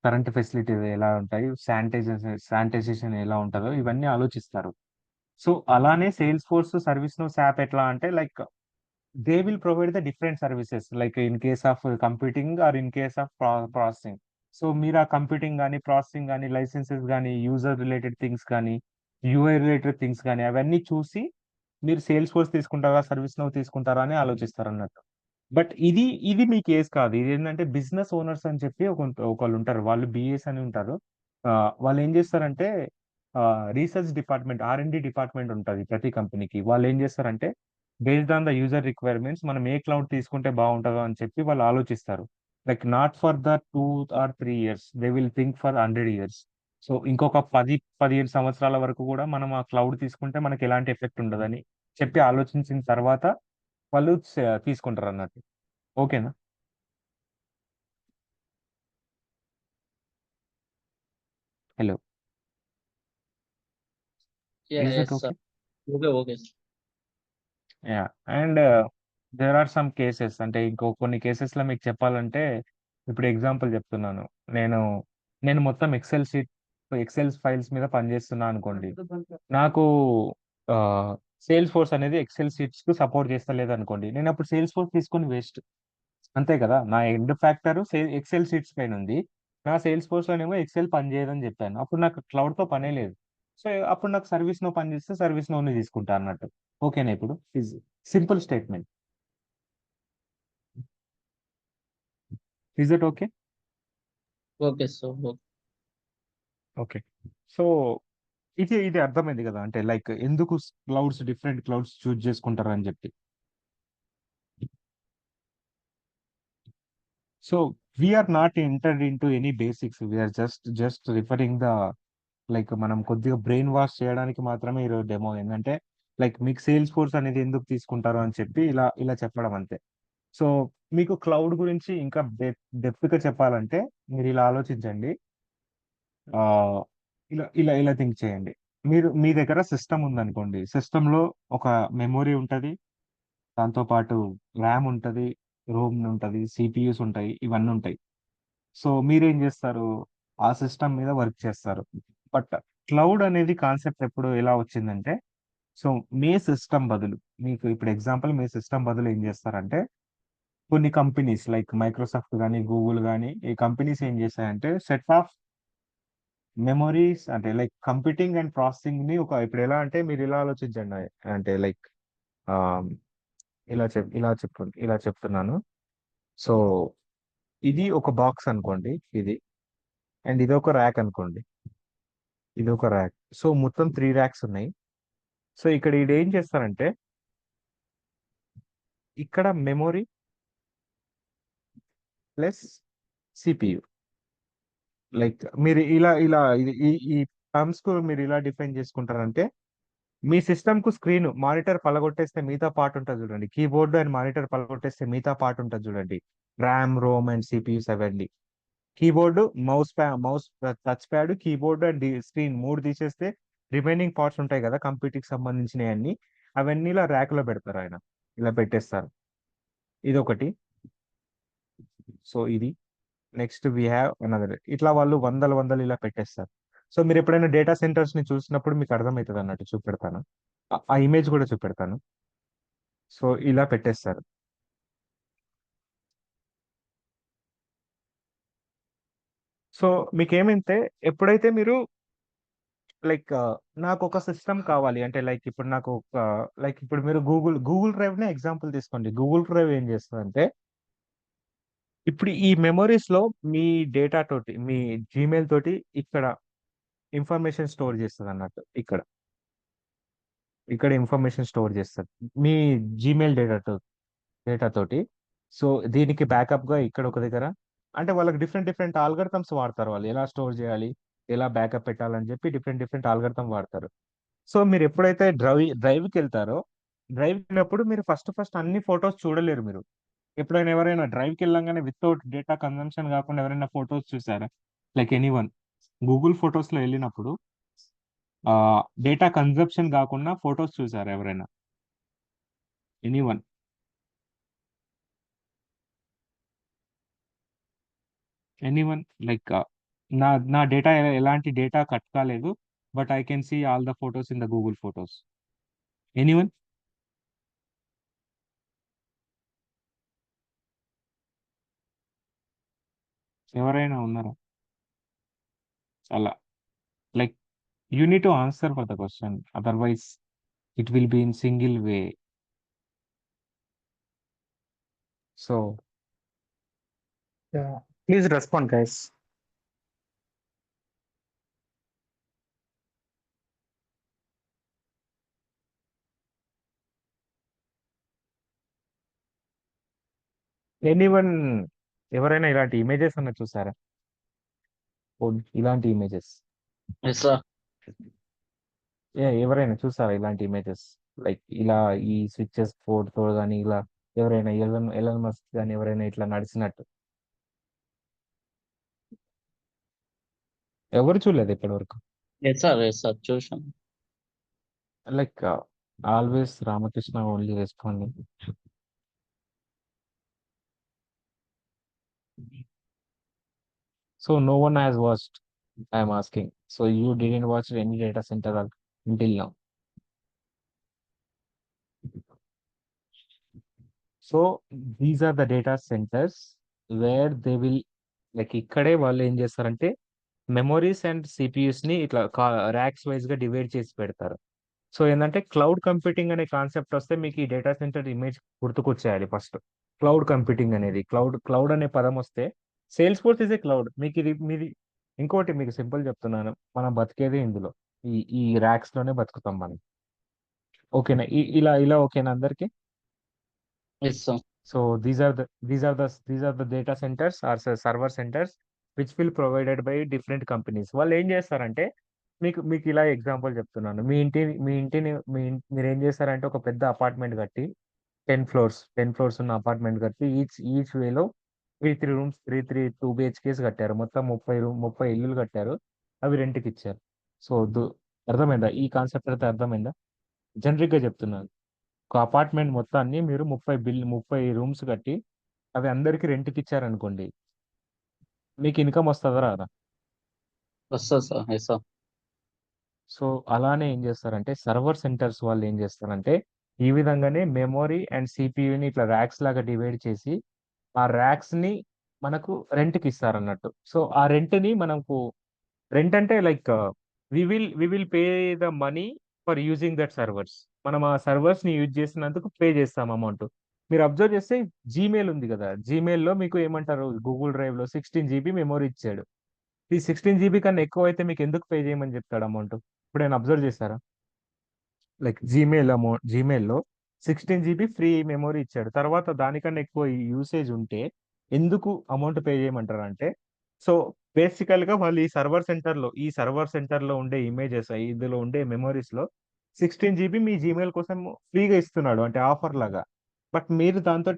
కరెంట్ ఫెసిలిటీస్ ఎలా ఉంటాయి, శానిటైజేషన్ ఎలా ఉంటుందో ఇవన్నీ ఆలోచిస్తారు. సో అలానే Salesforce ServiceNow SAP ఎట్లా అంటే like they will provide the different services like in case of computing or in case of processing. So మీరు ఆ కంప్యూటింగ్ కానీ ప్రాసెసింగ్ కానీ లైసెన్సెస్ కానీ యూజర్ రిలేటెడ్ థింగ్స్ కానీ యూఐ రిలేటెడ్ థింగ్స్ కానీ అవన్నీ చూసి మీరు సేల్స్ ఫోర్స్ తీసుకుంటారా సర్వీస్ నో తీసుకుంటారా అని ఆలోచిస్తారు అన్నట్టు. బట్ ఇది ఇది మీ కేస్ కాదు. ఇది ఏంటంటే బిజినెస్ ఓనర్స్ అని చెప్పి ఒకళ్ళు ఉంటారు, వాళ్ళు బిఏస్ అని ఉంటారు. వాళ్ళు ఏం చేస్తారంటే రీసెర్చ్ డిపార్ట్మెంట్ R&D డిపార్ట్మెంట్ ఉంటుంది ప్రతి కంపెనీకి. వాళ్ళు ఏం చేస్తారంటే based on the user requirements మనం ఏ క్లౌడ్ తీసుకుంటే బాగుంటుందో అని చెప్పి వాళ్ళు ఆలోచిస్తారు. Like not for the 2 or 3 years, they will think for 100 years. So ఇంకొక 10-15 సంవత్సరాల వరకు కూడా మనం ఆ క్లౌడ్ తీసుకుంటే మనకి ఎలాంటి ఎఫెక్ట్ ఉండదని చెప్పి ఆలోచించిన తర్వాత వాళ్ళు తీసుకుంటారు అన్నట్టు. ఓకేనా? Hello, Yeah, is yes, it sir. Okay? Okay, sir. Yeah. And there are some cases అంటే ఇంకో కొన్ని కేసెస్ లో మీకు చెప్పాలంటే ఇప్పుడు ఎగ్జాంపుల్ చెప్తున్నాను. నేను నేను మొత్తం ఎక్సెల్ ఫైల్స్ మీద పనిచేస్తున్నా అనుకోండి. నాకు సేల్స్ ఫోర్స్ అనేది ఎక్సెల్ షీట్స్ కు సపోర్ట్ చేస్తలేదు అనుకోండి, నేను అప్పుడు సేల్స్ ఫోర్స్ తీసుకొని వేస్ట్. అంతే కదా, నా ఎండ్ ఫ్యాక్టర్ ఎక్సెల్ షీట్స్ పైన ఉంది, నా సేల్స్ ఫోర్స్ లోనేమో ఎక్సెల్ పని చేయదని చెప్పాను. అప్పుడు నాకు క్లౌడ్ తో పనే లేదు. సో అప్పుడు నాకు సర్వీస్ నో పని చేస్తే సర్వీస్ నోని తీసుకుంటా అన్నట్టు. ఓకేనా? ఇప్పుడు simple statement. Is it okay? Okay, sir. Okay. Okay. So ఇది అర్థమైంది కదా, అంటే లైక్ ఎందుకు డిఫరెంట్ క్లౌడ్స్ చూజ్ చేసుకుంటారు అని చెప్పి. So we're not entered into any basics, we're just referring the like మనం కొద్దిగా బ్రెయిన్ వాష్ చేయడానికి మాత్రమే ఈరోజు డెమో. ఏంటంటే లైక్ మీకు సేల్స్ ఫోర్స్ అనేది ఎందుకు తీసుకుంటారు అని చెప్పి ఇలా ఇలా చెప్పడం అంతే. సో మీకు క్లౌడ్ గురించి ఇంకా డెప్త్ గా చెప్పాలంటే మీరు ఇలా ఆలోచించండి. ఆ ఇలా ఇలా ఇలా థింక్ చేయండి. మీ దగ్గర సిస్టమ్ ఉందనుకోండి, సిస్టమ్ లో ఒక మెమొరీ ఉంటది, దాంతో పాటు ర్యామ్ ఉంటది, రోమ్ ఉంటది, సిపియూస్ ఉంటాయి, ఇవన్నీ ఉంటాయి. సో మీరేం చేస్తారు, ఆ సిస్టమ్ మీద వర్క్ చేస్తారు. బట్ క్లౌడ్ అనేది కాన్సెప్ట్ ఎప్పుడు ఎలా వచ్చిందంటే, సో మీ సిస్టమ్ బదులు మీకు ఇప్పుడు ఎగ్జాంపుల్ మీ సిస్టమ్ బదులు ఏం చేస్తారంటే కొన్ని కంపెనీస్ లైక్ మైక్రోసాఫ్ట్ కానీ గూగుల్ కానీ ఈ కంపెనీస్ ఏం చేస్తాయంటే సెట్ ఆఫ్ మెమొరీస్ అంటే లైక్ కంప్యూటింగ్ అండ్ ప్రాసెసింగ్ ని ఒక ఇప్పుడు ఎలా అంటే మీరు ఇలా ఆలోచించండి. అంటే లైక్ ఇలా చెప్తున్నాను. సో ఇది ఒక బాక్స్ అనుకోండి ఇది. అండ్ ఇది ఒక ర్యాక్ అనుకోండి, ఇది ఒక ర్యాక్. సో మొత్తం 3 ర్యాక్స్ ఉన్నాయి. సో ఇక్కడ ఇది ఏం చేస్తారంటే ఇక్కడ మెమొరీ ప్లస్ సిపియు, లైక్ మీరు ఇలా ఇలా ఈ ఈ టర్మ్స్ కు మీరు ఇలా డిఫైన్ చేసుకుంటారంటే మీ సిస్టమ్ కు స్క్రీన్ మానిటర్ పలగొట్టేస్తే మిగతా పార్ట్ ఉంటుంది చూడండి, కీబోర్డ్ అండ్ మానిటర్ పలగొట్టేస్తే మిగతా పార్ట్ ఉంటుంది చూడండి, ర్యామ్, రోమ్ అండ్ సిపియూస్ అవన్నీ. Keyboard, mouse, touch pad, keyboard and screen 3 తీసేస్తే రిమైనింగ్ పార్ట్స్ ఉంటాయి కదా కంప్యూటర్ కి సంబంధించినవి అన్ని, అవన్నీ ఇలా ర్యాక్ లో పెడతారు ఆయన, ఇలా పెట్టేస్తారు. ఇది ఒకటి. సో ఇది నెక్స్ట్ వి హ్యావ్ అనదర్, ఇట్లా వాళ్ళు వందలు ఇలా పెట్టేస్తారు. సో మీరు ఎప్పుడైనా డేటా సెంటర్స్ ని చూసినప్పుడు మీకు అర్థమవుతుంది అన్నట్టు చూపెడతాను, ఆ ఇమేజ్ కూడా చూపెడతాను. సో ఇలా పెట్టేస్తారు. సో మీకేమైతే ఎప్పుడైతే మీరు లైక్ నాకు ఒక సిస్టమ్ కావాలి అంటే, లైక్ ఇప్పుడు నాకు లైక్ ఇప్పుడు మీరు గూగుల్ డ్రైవ్ నే ఎగ్జాంపుల్ తీసుకోండి. గూగుల్ డ్రైవ్ ఏం చేస్తుందంటే ఇప్పుడు ఈ మెమరీస్ లో మీ డేటా తోటి, మీ జీమెయిల్ తోటి ఇక్కడ ఇన్ఫర్మేషన్ స్టోర్ చేస్తుంది అన్నట్టు. ఇక్కడ ఇక్కడ ఇన్ఫర్మేషన్ స్టోర్ చేస్తుంది మీ జీమెయిల్ డేటా తోటి. సో దీనికి బ్యాకప్ గా ఇక్కడ ఒక దగ్గర, అంటే వాళ్ళకి డిఫరెంట్ ఆల్గర్థమ్స్ వాడతారు, వాళ్ళు ఎలా స్టోర్ చేయాలి, ఎలా బ్యాకప్ పెట్టాలని చెప్పి డిఫరెంట్ ఆల్గర్థం వాడతారు. సో మీరు ఎప్పుడైతే డ్రైవ్కి వెళ్తారో, డ్రైవ్కి వెళ్ళినప్పుడు మీరు ఫస్ట్ అన్ని ఫొటోస్ చూడలేరు మీరు. ఎప్పుడైనా ఎవరైనా డ్రైవ్కి వెళ్ళంగానే వితౌట్ డేటా కన్జంప్షన్ కాకుండా ఎవరైనా ఫొటోస్ చూసారా? లైక్ ఎనీవన్ గూగుల్ ఫొటోస్ లో వెళ్ళినప్పుడు డేటా కన్జంప్షన్ కాకుండా ఫొటోస్ చూసారా ఎవరైనా? ఎనీవన్? ఎనీవన్ లైక్ నా డేటా ఎలాంటి డేటా కట్ కాలేదు, but I can see all the photos in the Google photos. Anyone? ఎవరైనా ఉన్నారా అలా? Like you need to answer for the question, otherwise it will be in single way. So Yeah. Please respond, guys. Anyone, ఎవరైనా ఇలాంటి images అన్న చూసారా? ఇలాంటి images yes sir. ఎవరైనా చూసారా ఇలాంటి ఇమేజెస్? లైక్ ఇలా ఈ స్విచ్చెస్ బోర్డ్ తో కానీ ఇలా ఎవరైనా ఎలన్ మస్క్ కానీ ఎవరైనా ఇట్లా నడిచినట్టు ఎవరు చూడలేదు ఇప్పటి వరకు? ఎస్ సార్, ఎస్ సార్, చూసాను. Like always Ramakrishna only responding. So no one has watched, I am asking. So you didn't watch any data center until now. So these are the data centers where they will, like ఇక్కడే వాళ్ళు ఏం చేస్తారంటే memories and CPUs ని ఇట్లా racks wise గా divide చేసి పెడతారు. So ఏంటంటే క్లౌడ్ కంప్యూటింగ్ అనే కాన్సెప్ట్ వస్తే మీకు ఈ డేటా సెంటర్ ఇమేజ్ గుర్తుకొచ్చేయాలి ఫస్ట్. క్లౌడ్ కంప్యూటింగ్ అనేది, క్లౌడ్ అనే పదం వస్తే Salesforce is a cloud. మీకు ఇది మీది ఇంకోటి మీకు సింపుల్ చెప్తున్నాను, మనం బతికేది ఇందులో, ఈ ర్యాక్స్ లోనే బతుకుతాం మనం. ఓకేనా? ఇలా ఇలా ఓకేనా అందరికి? Yes sir. So these are the data centers or server centers which will provided by different companies. వాళ్ళు ఏం చేస్తారంటే మీకు ఇలా ఎగ్జాంపుల్ చెప్తున్నాను. మీరు ఏం చేస్తారంటే ఒక పెద్ద అపార్ట్మెంట్ కట్టి 10 ఫ్లోర్స్ ఉన్న అపార్ట్మెంట్ కట్టి ఈచ్ వేలో 3 రూమ్స్ 2 BHKs కట్టారు. మొత్తం 30 ఇల్లులు కట్టారు. అవి రెంట్కి ఇచ్చారు. సో అర్థమైందా? ఈ కాన్సెప్ట్ అయితే అర్థమైందా? జనరిక్ గా చెప్తున్నాను. ఒక అపార్ట్మెంట్ మొత్తాన్ని మీరు 30 రూమ్స్ కట్టి అవి అందరికి రెంట్కి ఇచ్చారనుకోండి, మీకు ఇన్కమ్ వస్తుందా రాదా? వస్తుంది సార్. Yes sir. సో అలానే ఏం చేస్తారంటే సర్వర్ సెంటర్స్ వాళ్ళు ఏం చేస్తారంటే ఈ విధంగానే మెమొరీ అండ్ సిపియుని ఇట్లా ర్యాక్స్ లాగా డివైడ్ చేసి ఆ ర్యాక్స్ ని మనకు రెంట్కి ఇస్తారన్నట్టు. సో ఆ రెంట్ ని మనకు, రెంట్ అంటే like we will pay the money for using that servers. మనం ఆ సర్వర్స్ ని యూజ్ చేసినందుకు పే చేస్తాం అమౌంట్. మీరు అబ్జర్వ్ చేస్తే జీమెయిల్ ఉంది కదా, జీమెయిల్ లో మీకు ఏమంటారు, గూగుల్ డ్రైవ్ లో 16 GB మెమొరీ ఇచ్చాడు. ఈ 16 జీబీ కన్నా ఎక్కువ అయితే మీకు ఎందుకు పే చేయమని చెప్తాడు అమౌంట్? ఇప్పుడు నేను అబ్జర్వ్ చేశారా? లైక్ జీమెయిల్లో 16 జీబీ ఫ్రీ మెమొరీ ఇచ్చాడు. తర్వాత దానికన్నా ఎక్కువ యూసేజ్ ఉంటే ఎందుకు అమౌంట్ పే చేయమంటారు అంటే, సో బేసికల్ గా వాళ్ళు ఈ సర్వర్ సెంటర్ లో ఉండే ఇమేజెస్, ఇందులో ఉండే మెమరీస్ లో 16 జీబీ మీ జీమెయిల్ కోసం ఫ్రీగా ఇస్తున్నాడు, అంటే ఆఫర్ లాగా. బట్ మీరు దాంతో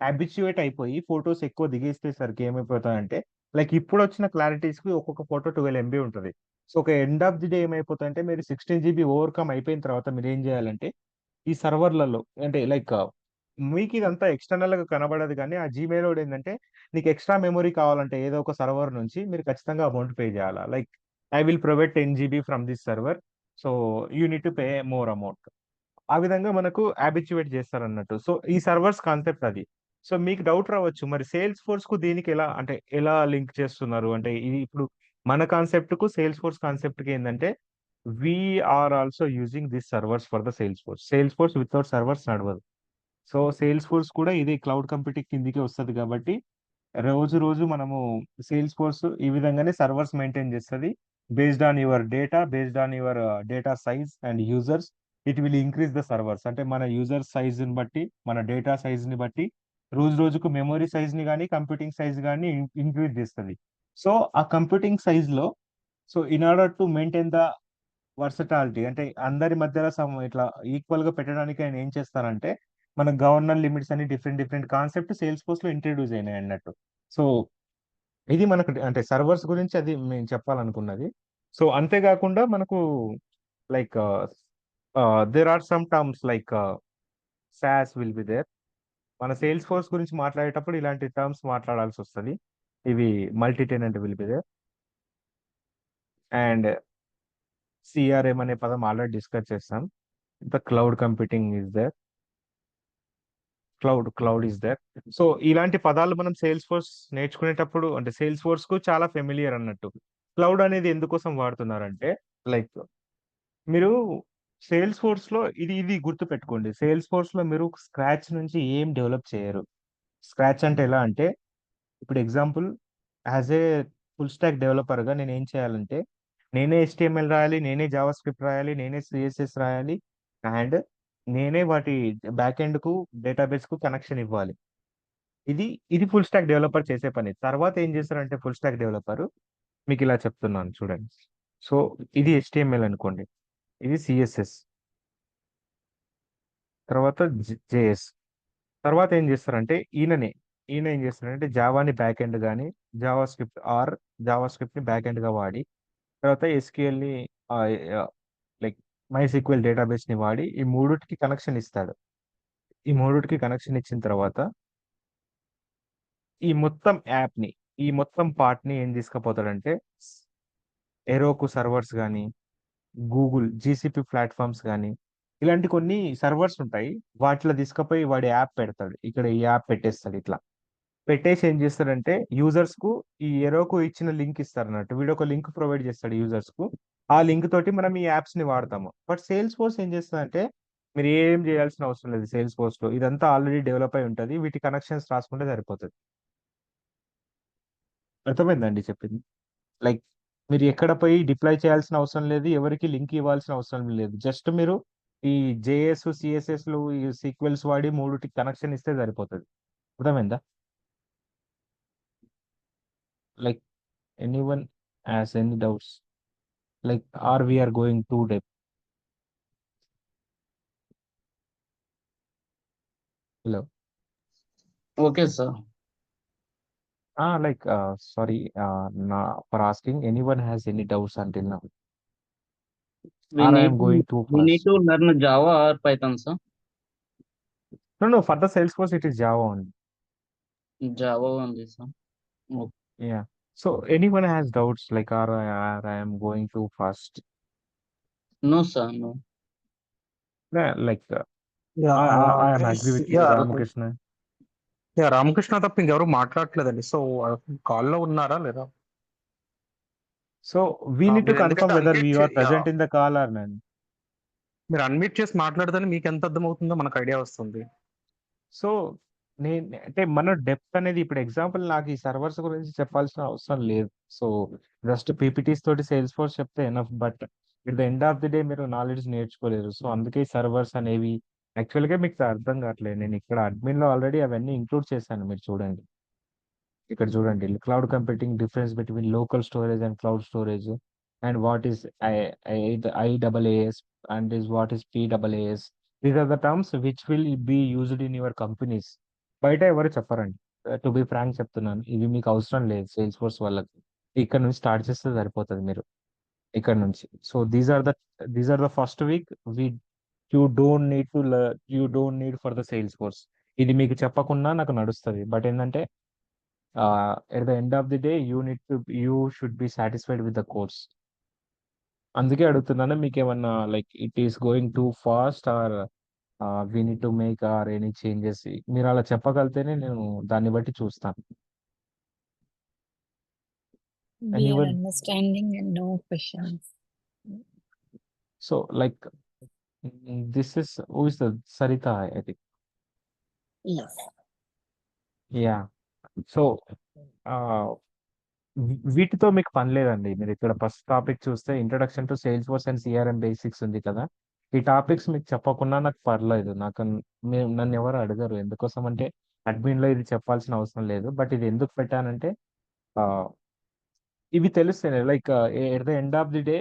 హ్యాబిచ్యుయేట్ అయిపోయి ఫొటోస్ ఎక్కువ దిగేసేసరికి ఏమైపోతాయంటే, లైక్ ఇప్పుడు వచ్చిన క్లారిటీస్ కి ఒక్కొక్క ఫోటో 12 MB ఉంటుంది. సో ఒక ఎండ్ ఆఫ్ ది డే ఏమైపోతుందంటే, మీరు 16 జీబీ ఓవర్కమ్ అయిపోయిన తర్వాత మీరు ఏం చేయాలంటే, ఈ సర్వర్లలో అంటే లైక్ మీకు ఇదంతా ఎక్స్టర్నల్ గా కనబడదు, కానీ ఆ జీమెయిల్ ఏంటంటే, నీకు ఎక్స్ట్రా మెమరీ కావాలంటే ఏదో ఒక సర్వర్ నుంచి మీరు ఖచ్చితంగా అమౌంట్ పే చేయాలా. Like I will provide 10 GB from this server, so you need to pay more amount. ఆ విధంగా మనకు హ్యాబిచ్యువేట్ చేస్తారన్నట్టు. సో ఈ సర్వర్స్ కాన్సెప్ట్ అది. సో మీకు డౌట్ రావచ్చు, మరి సేల్స్ ఫోర్స్ కు దీనికి ఎలా, అంటే ఎలా లింక్ చేస్తున్నారు అంటే, ఇది ఇప్పుడు మన కాన్సెప్ట్ కు సేల్స్ ఫోర్స్ కాన్సెప్ట్ కి ఏంటంటే, we're also using this servers for the Salesforce. Salesforce without servers నడవదు. సో సేల్స్ ఫోర్స్ కూడా ఇది క్లౌడ్ కంప్యూటింగ్ కిందికి వస్తుంది కాబట్టి, రోజు రోజు మనము సేల్స్ ఫోర్స్ ఈ విధంగానే సర్వర్స్ మెయింటైన్ చేస్తుంది. Based on your data, based on your data size and users, it will increase the servers. అంటే మన యూజర్ సైజ్ ని బట్టి, మన డేటా సైజ్ ని బట్టి రోజు రోజుకు మెమరీ సైజ్ ని కానీ కంప్యూటింగ్ సైజ్ కానీ ఇంక్రీజ్ చేస్తుంది. సో ఆ కంప్యూటింగ్ సైజ్ లో, so in order to maintain the versatility, అంటే అందరి మధ్యలో ఇట్లా ఈక్వల్ గా పెట్టడానికి ఆయన ఏం చేస్తారంటే, మన గవర్నర్ లిమిట్స్ అని different different concept sales force లో ఇంట్రడ్యూస్ అయినాయి అన్నట్టు. సో ఇది మనకు అంటే సర్వర్స్ గురించి అది మేము చెప్పాలనుకున్నది. సో అంతేకాకుండా మనకు like there are some terms like SaaS will be there. మన సేల్స్ ఫోర్స్ గురించి మాట్లాడేటప్పుడు ఇలాంటి టర్మ్స్ మాట్లాడాల్సి వస్తుంది. ఇవి multi tenant will be there, and CRM అనే పదం ఆల్రెడీ డిస్కస్ చేస్తాం. The cloud computing is there, cloud is there. So ఇలాంటి పదాలు మనం సేల్స్ ఫోర్స్ నేర్చుకునేటప్పుడు, అంటే సేల్స్ ఫోర్స్ కు చాలా ఫెమిలియర్ అన్నట్టు. క్లౌడ్ అనేది ఎందుకోసం వాడుతున్నారంటే, లైక్ మీరు సేల్స్ ఫోర్స్ లో ఇది ఇది గుర్తు పెట్టుకోండి, సేల్స్ ఫోర్స్ లో మీరు స్క్రాచ్ నుంచి ఏం డెవలప్ చేయరు. స్క్రాచ్ అంటే ఎలా అంటే, ఇప్పుడు example, as a full stack developer గా నేను ఏం చేయాలంటే, నేనే HTML రాయాలి, నేనే జావా స్క్రిప్ట్ రాయాలి, నేనే CSS రాయాలి, అండ్ నేనే వాటి బ్యాక్ ఎండ్ కు డేటాబేస్ కు కనెక్షన్ ఇవ్వాలి. ఇది ఇది ఫుల్ స్టాక్ డెవలపర్ చేసే పని. తర్వాత ఏం చేస్తారంటే ఫుల్ స్టాక్ డెవలపర్, మీకు ఇలా చెప్తున్నాను చూడండి. సో ఇది HTML అనుకోండి, ఇది CSS, తర్వాత JS. తర్వాత ఏం చేస్తారంటే ఈయన ఏం చేస్తారంటే జావాని బ్యాక్ ఎండ్ కానీ, జావా స్క్రిప్ట్ ని బ్యాక్ ఎండ్ గా వాడి, తర్వాత SQL ని లైక్ MySQL డేటాబేస్ ని వాడి ఈ మూడిటికి కనెక్షన్ ఇస్తాడు. ఈ మూడిటికి కనెక్షన్ ఇచ్చిన తర్వాత ఈ మొత్తం యాప్ ని, ఈ మొత్తం పార్ట్ ని ఏం తీసుకుపోతాడంటే, ఎరోకు సర్వర్స్ కానీ, గూగుల్ GCP ప్లాట్ఫామ్స్ కానీ, ఇలాంటి కొన్ని సర్వర్స్ ఉంటాయి, వాటిలో తీసుకుపోయి వాడి యాప్ పెడతాడు. ఇక్కడ ఈ యాప్ పెట్టేస్తాడు. ఇట్లా పెట్టేసి ఏం చేస్తాడంటే, యూజర్స్ కు ఈ ఎరోకు ఇచ్చిన లింక్ ఇస్తారు అన్నట్టు. వీడు ఒక లింక్ ప్రొవైడ్ చేస్తాడు యూజర్స్ కు. ఆ లింక్ తోటి మనం ఈ యాప్స్ ని వాడతాము. బట్ సేల్స్ ఫోర్స్ ఏం చేస్తుందంటే, మీరు ఏం చేయాల్సిన అవసరం లేదు. సేల్స్ ఫోర్స్ లో ఇదంతా ఆల్రెడీ డెవలప్ అయి ఉంటుంది, వీటి కనెక్షన్స్ రాసుకుంటే సరిపోతుంది. అర్థమైందండి చెప్పింది? లైక్ మీరు ఎక్కడ పోయి డిప్లాయ్ చేయాల్సిన అవసరం లేదు, ఎవరికి లింక్ ఇవ్వాల్సిన అవసరం లేదు. జస్ట్ మీరు ఈ JS, CSS లు, ఈ సీక్వెల్స్ వాడి మూడుటికి కనెక్షన్ ఇస్తే సరిపోతుంది. అర్థమైందా? Like anyone has any doubts, like or we're going to depth? Hello. Okay sir. Like sorry, for asking, anyone has any doubts until now, We or I need am going too we need fast? to learn Java or Python, sir. No, for the Salesforce it is Java only. Java only, sir. Okay. Yeah. So anyone has doubts, like, or I am going too fast? No, sir. No. Yeah, like I am agree with you, Ramakrishna. Ramakrishna తప్ప ఇంకెవరు మాట్లాడట్లేదండి. So కాల్లో ఉన్నారా లేదా? So we need to మీరు confirm ఎందుకంటే whether we unmute are present in the call or not. మీరు unmute చేసి మాట్లాడదని మీకు ఎంత అర్థమవుతుందో మనకు ఐడియా వస్తుంది. So అంటే మన డెప్త్ అనేది ఇప్పుడు ఎగ్జాంపుల్ నాకు ఈ సర్వర్స్ గురించి చెప్పాల్సిన అవసరం లేదు. సో జస్ట్ పీపీటీస్ తోటి సేల్స్ ఫోర్స్ చెప్తే enough. But at the end of the day మీరు నాలెడ్జ్ నేర్చుకోలేరు. సో అందుకే సర్వర్స్ అనేవి యాక్చువల్గా మీకు అర్థం కావట్లేదు. నేను ఇక్కడ అడ్మిన్ లో ఆల్రెడీ అవన్నీ ఇంక్లూడ్ చేశాను. మీరు చూడండి, ఇక్కడ చూడండి, cloud computing difference between local storage and cloud storage, and what is IaaS and is what is PAAS. These are the terms which will be used in your companies. బయట ఎవరు చెప్పరండి. To be frank చెప్తున్నాను, ఇవి మీకు అవసరం లేదు sales force వాళ్ళకి. ఇక్కడ నుంచి స్టార్ట్ చేస్తే సరిపోతుంది మీరు ఇక్కడ నుంచి. So these are the first week. We you don't need for the Salesforce. ఇది మీకు చెప్పకుండా నాకు నడుస్తుంది. బట్ ఏంటంటే at the end of the day you should be satisfied with the course. అందుకే అడుగుతున్నాను, మీకు ఏమన్నా like it is going too fast are we need to make or any changes. మీరు అలా చెప్పగలితేనే నేను దాన్ని బట్టి చూస్తాను. We are Anyone? understanding and no questions. So like this is who is the Sarita, I think. Yes. Yeah. So వీటితో మీకు పని లేదండి. మీరు ఇక్కడ ఫస్ట్ టాపిక్ చూస్తే introduction to sales force and CRM basics ఉంది కదా. ఈ టాపిక్స్ మీకు చెప్పకుండా నాకు పర్లేదు. నన్ను ఎవరు అడగరు. ఎందుకోసం అంటే అడ్మిన్ లో ఇది చెప్పాల్సిన అవసరం లేదు. బట్ ఇది ఎందుకు పెట్టానంటే ఆ, ఇవి తెలుస్తాయి. Like at the end of the day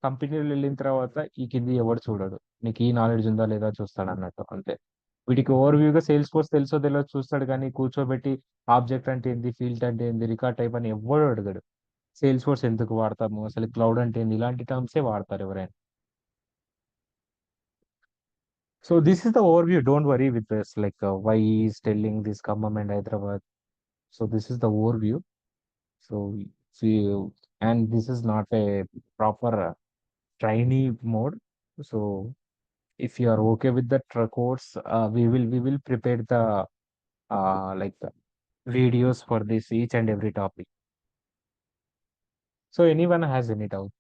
కంపెనీలు వెళ్ళిన తర్వాత ఈ కింది ఎవడు చూడడు, నీకు ఈ నాలెడ్జ్ ఉందా లేదా చూస్తాడు అన్నట్టు అంతే. వీటికి ఓవర్ వ్యూగా సేల్స్ ఫోర్స్ తెలుసో తెలియదో చూస్తాడు, కానీ కూర్చోబెట్టి ఆబ్జెక్ట్ అంటే ఏంది, ఫీల్డ్ అంటే ఏంది, రికార్డ్ టైప్ అని ఎవడు అడగడు. సేల్స్ ఫోర్స్ ఎందుకు వాడతాము, అసలు క్లౌడ్ అంటే ఏంది, ఇలాంటి టర్మ్సే వాడతారు ఎవరైనా. So this is the overview. Don't worry with this like why is telling this Khammam and Hyderabad. So this is the overview. So and this is not a proper trainee mode. So if you are okay with the course, we will prepare the like the videos for this each and every topic. So anyone has any doubt?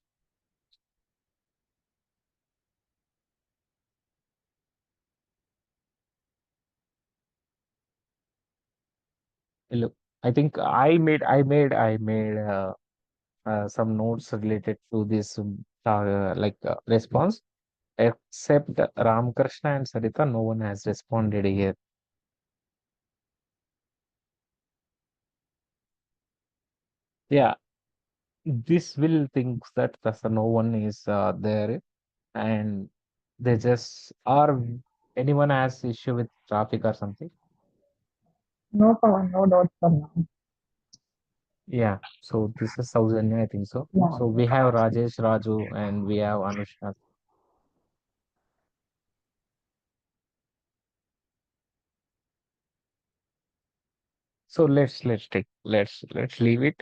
Hello. I think I made some notes related to this response. Except Ramkrishna and Sarita, no one has responded here. Yeah, this will think that no one is there, and they just or anyone has issue with traffic or something. No, Pawan, no doubts for now. Yeah, so this is Saujanya, I think so. Yeah. So we have Rajesh, Raju, and we have Anushka. So let's leave it.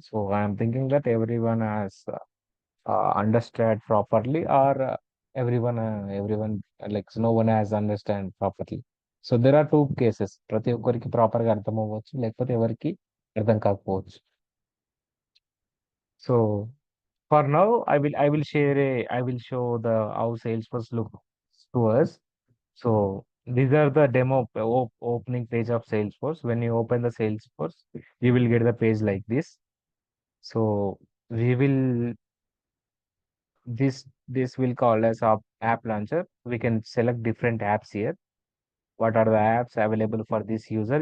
So I'm thinking that everyone has understood properly, or everyone like no one has understand properly. So there are two cases. ప్రతి ఒక్కరికి proper గా అర్థం అవ్వచ్చు, లేకపోతే ఎవరికి అర్థం కాకపోవచ్చు. So for now, I will show the how Salesforce looks to us. So these are the demo opening page of Salesforce. When you open the Salesforce, you will get the page like this. So we will this will call as app launcher. We can select different apps here. What are the apps available for this user?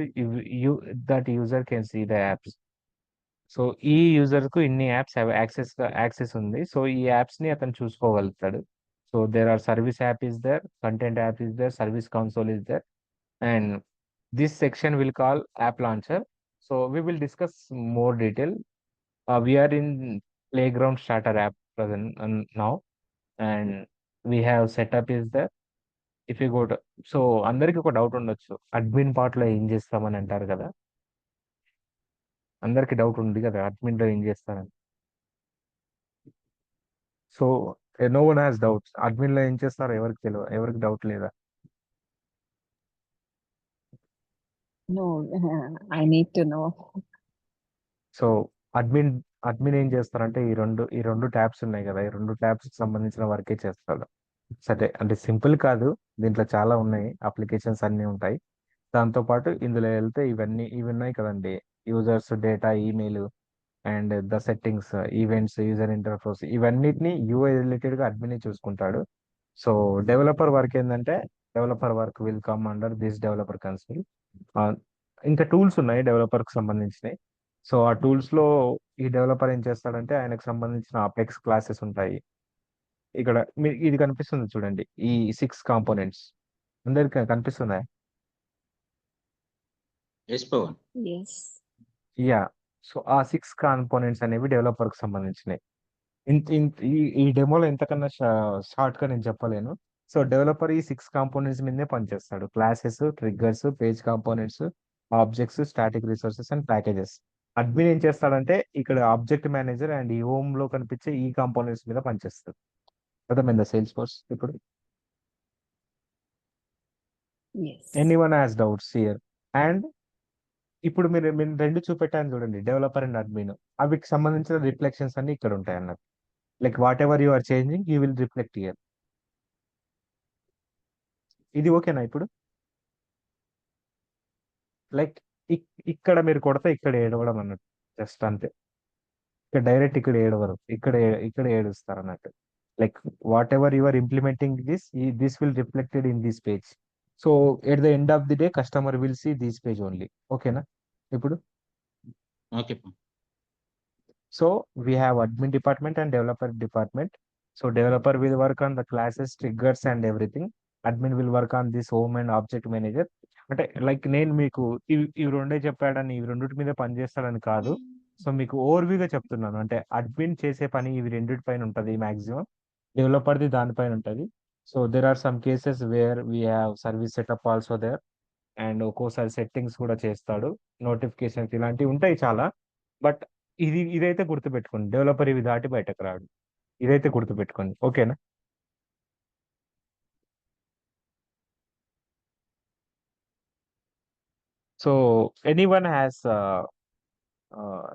That user can see the apps. So ఈ user కు ఇన్ని apps access ఉంది. So ఈ apps ని అతను చూసుకోగలుగుతాడు. So there are service app is there, content app is there, service console is there, and this section will call app launcher. So we will discuss more detail. We are in playground starter app present now, and we have setup is there. If you go to, so అందరికి ఒక doubt ఉండొచ్చు, admin part లో ఏం చేస్తామని అంటారు కదా. అందరికి doubt ఉంది కదా, అడ్మిన్ లో ఏం చేస్తారని. So no one has doubts. Admin లో ఏం చేస్తారో ఎవరికి తెలియదు, ఎవరికి డౌట్ లేదా? No, I need to know. So admin ఏం చేస్తారంటే ఈ రెండు ట్యాబ్స్ ఉన్నాయి కదా, ఈ రెండు ట్యాబ్స్ కి సంబంధించిన వర్కే చేస్తాడు. సరే, అంటే సింపుల్ కాదు, దీంట్లో చాలా ఉన్నాయి, అప్లికేషన్స్ అన్ని ఉంటాయి. దాంతో పాటు ఇందులో వెళ్తే ఇవి ఉన్నాయి కదండి. Users data, email and the settings, events, user interface, ఇవన్నిటిని యూఐ రిలేటెడ్ గా అడ్మిన్ చూసుకుంటాడు. సో డెవలపర్ వర్క్ ఏంటంటే developer work will come under this developer console. ఇంకా టూల్స్ ఉన్నాయి డెవలపర్ కి సంబంధించినవి. సో ఆ టూల్స్ లో ఈ డెవలపర్ ఏం చేస్తాడంటే ఆయనకు సంబంధించిన అపెక్స్ క్లాసెస్ ఉంటాయి. ఇక్కడ ఇది కనిపిస్తుంది చూడండి, ఈ 6 కాంపోనెంట్స్ అందరికి కనిపిస్తున్నాయి. Yes Pawan. Yes. Yeah. So ఆ 6 కాంపోనెంట్స్ అనేవి డెవలపర్ కి సంబంధించినవి. ఈ డెమోలో ఎంతకన్నా షార్ట్ గా నేను చెప్పలేను. సో డెవలపర్ ఈ 6 కాంపోనెంట్స్ మీదే పనిచేస్తాడు. Classes, triggers, page components, objects, static resources and packages. Admin ఏం చేస్తాడంటే ఇక్కడ ఆబ్జెక్ట్ మేనేజర్ అండ్ ఈ హోమ్ లో కనిపించే ఈ కాంపోనెంట్స్ మీద పనిచేస్తాడు. అర్థమైందా సేల్స్ ఫోర్స్? ఇప్పుడు yes. Anyone has doubts here? And ఇప్పుడు మీరు రెండు చూపెట్టాను చూడండి, డెవలపర్ అండ్ అడ్మిన్. అవికి సంబంధించిన రిఫ్లెక్షన్స్ అన్ని ఇక్కడ ఉంటాయి అన్నట్టు. Like whatever you are changing you will reflect here. ఇది ఓకేనా ఇప్పుడు? లైక్ ఇక్కడ మీరు కొడితే ఇక్కడ ఏడవడం అన్నట్టు, జస్ట్ అంతే. ఇక్కడ డైరెక్ట్ ఇక్కడ ఏడవరు, ఇక్కడ ఏడుస్తారు అన్నట్టు. Like whatever you are implementing this will reflected in this page. So at the end of the day customer will see this page only. ఓకేనా ఇప్పుడు? Okay Pawan. So we have admin department and developer department. So developer will work on the classes, triggers and everything. Admin will work on this home and object manager. అంటే like నేను మీకు ఇవి రెండే చెప్పాడని ఇవి రెండిటి మీద పని చేస్తాడని కాదు. సో మీకు ఓవర్వ్యూగా చెప్తున్నాను. అంటే అడ్మిన్ చేసే పని ఇవి రెండిటి పైన ఉంటుంది మాక్సిమం. డెవలపర్ది దానిపైన ఉంటుంది. So there are some cases where we have service setup also there. And ఒక్కోసారి సెట్టింగ్స్ కూడా చేస్తాడు, నోటిఫికేషన్స్ ఇలాంటివి ఉంటాయి చాలా. బట్ ఇదైతే గుర్తుపెట్టుకోండి, డెవలపర్ ఇవి దాటి బయటకు రాడు. ఇదైతే గుర్తుపెట్టుకోండి. ఓకేనా? So anyone has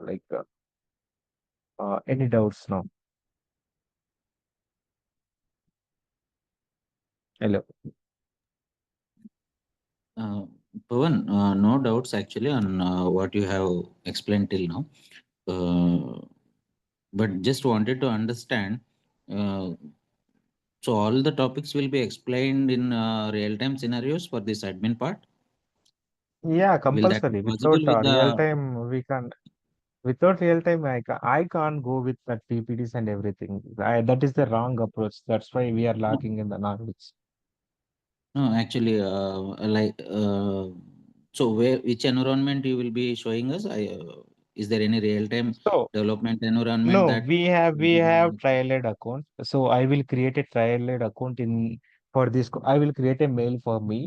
like any doubts no? Hello. Pawan, no doubts actually on what you have explained till now. But just wanted to understand. Uh, so all the topics will be explained in real-time scenarios for this admin part. Yeah, Will that compulsory. be possible without with real the? Time we can. Without real time, I can't go with that PPTs and everything. That is the wrong approach. That's why we are No, lacking in the knowledge. no, actually, so which environment you will be showing us? Is there any real-time So development environment no, that we have will be running? trial-led account. So I will create a trial-led account for this. I will create a mail for me.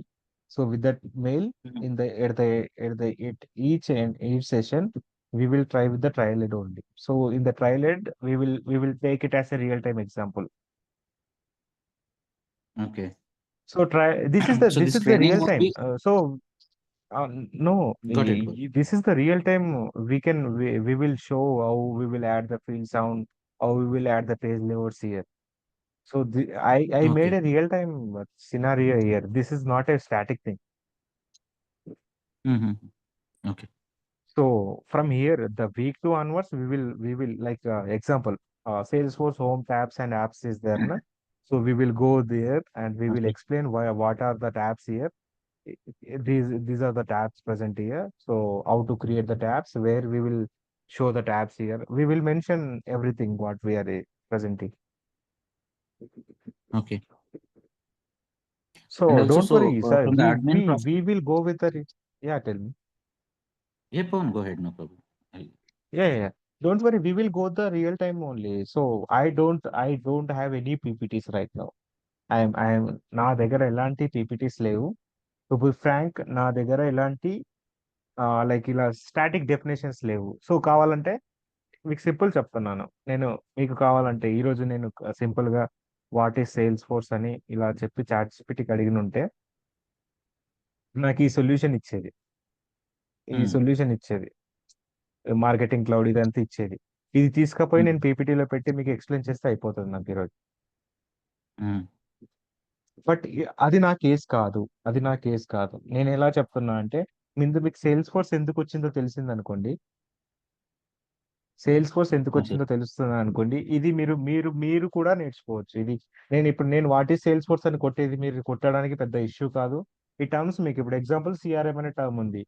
So with that mail, Mhm. in the at each session, we will try with the trial-led only. So in the trial-led, we will take it as a real-time example. Okay. So this is So this this is the training real would time. be No, got it. this is the real time. We will show how we will add the field sound, how we will add the page layouts here. So I made Okay. a real time scenario here. This is not a static thing. Mm-hmm. Okay. So from here, the week 2 onwards, we will like example, Salesforce home tabs and apps is there, na? So we will go there and we will Okay. explain what are the tabs here. These are the tabs present here. So how to create the tabs, where we will show the tabs here. We will mention everything what we are presenting. Okay. So And also, don't worry, sir. from the admin process. We will go with the yeah. Tell me. Yeah, Pawan, go ahead. No problem. Yeah. Don't worry. We will go the real time only. So I don't have any PPTs right now. I'm నా దగ్గర ఎలాంటి PPTs లేవు. To be frank, నా దగ్గర ఎలాంటి like ఇలా static definitions లేవు. So కావాలంటే మీకు సింపుల్ చెప్తున్నాను. నేను మీకు కావాలంటే ఈ రోజు నేను సింపుల్ గా వాట్ ఈస్ సేల్స్ ఫోర్స్ అని ఇలా చెప్పి చాట్‌జిపిటికి అడిగిన ఉంటే నాకు ఈ సొల్యూషన్ ఇచ్చేది. మార్కెటింగ్ క్లౌడ్ ఇదంతా ఇచ్చేది. ఇది తీసుకపోయి నేను పీపీటీలో పెట్టి మీకు ఎక్స్ప్లెయిన్ చేస్తే అయిపోతుంది నాకు ఈరోజు. బట్ అది నా కేస్ కాదు. అది నా కేస్ కాదు. నేను ఎలా చెప్తున్నా అంటే మీకు సేల్స్ ఫోర్స్ ఎందుకు వచ్చిందో తెలిసింది అనుకోండి. సేల్స్ ఫోర్స్ ఎందుకు Okay. వచ్చిందో తెలుస్తుంది అనుకోండి. ఇది మీరు మీరు మీరు కూడా నేర్చుకోవచ్చు. ఇది నేను వాట్ ఈస్ సేల్స్ ఫోర్స్ అని కొట్టేది మీరు కొట్టడానికి పెద్ద ఇష్యూ కాదు. ఈ టర్మ్స్ మీకు ఇప్పుడు ఎగ్జాంపుల్ సిఆర్ఎం అనే టర్మ్ ఉంది.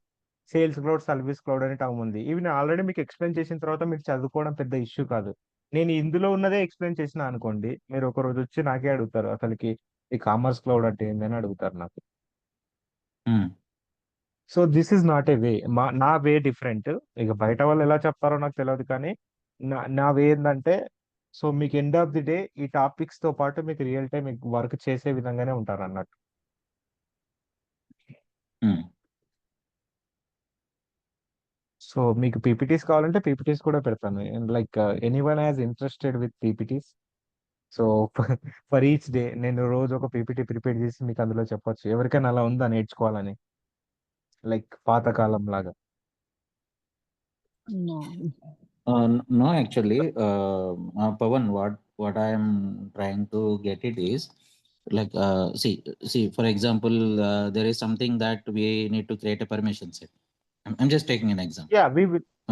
సేల్స్ క్లౌడ్, సర్వీస్ క్లౌడ్ అనే టర్మ్ ఉంది. ఇవి నేను ఆల్రెడీ మీకు ఎక్స్ప్లెయిన్ చేసిన తర్వాత మీరు చదువుకోవడం పెద్ద ఇష్యూ కాదు. నేను ఇందులో ఉన్నదే ఎక్స్ప్లెయిన్ చేసిన అనుకోండి, మీరు ఒక రోజు వచ్చి నాకే అడుగుతారు అసలుకి ఈ కామర్స్ క్లౌడ్ అంటే ఏందని అడుగుతారు నాకు. Hmm. So this is not a way. నా వే డిఫరెంట్. ఇక బయట వాళ్ళు ఎలా చెప్తారో నాకు తెలియదు, కానీ నా వే ఏంటంటే, సో మీకు ఎండ్ ఆఫ్ ది డే ఈ టాపిక్స్ తో పాటు మీకు రియల్ టైం వర్క్ చేసే విధంగానే ఉంటారు అన్నట్టు. Hmm. సో మీకు పీపీటీస్ కావాలంటే పీపీటీస్ కూడా పెడతాను. Like anyone has interested with PPTs. So for each day నేను రోజు ఒక పీపీటీ ప్రిపేర్ చేసి మీకు అందులో చెప్పొచ్చు. ఎవరికైనా అలా ఉందా నేర్చుకోవాలని, లైక్ పాతకాలం లాగా? No. No, actually, Pawan, what I am trying to get it is like, see, for example, there is something that we need to create a permission set. I'm just taking an example. Yeah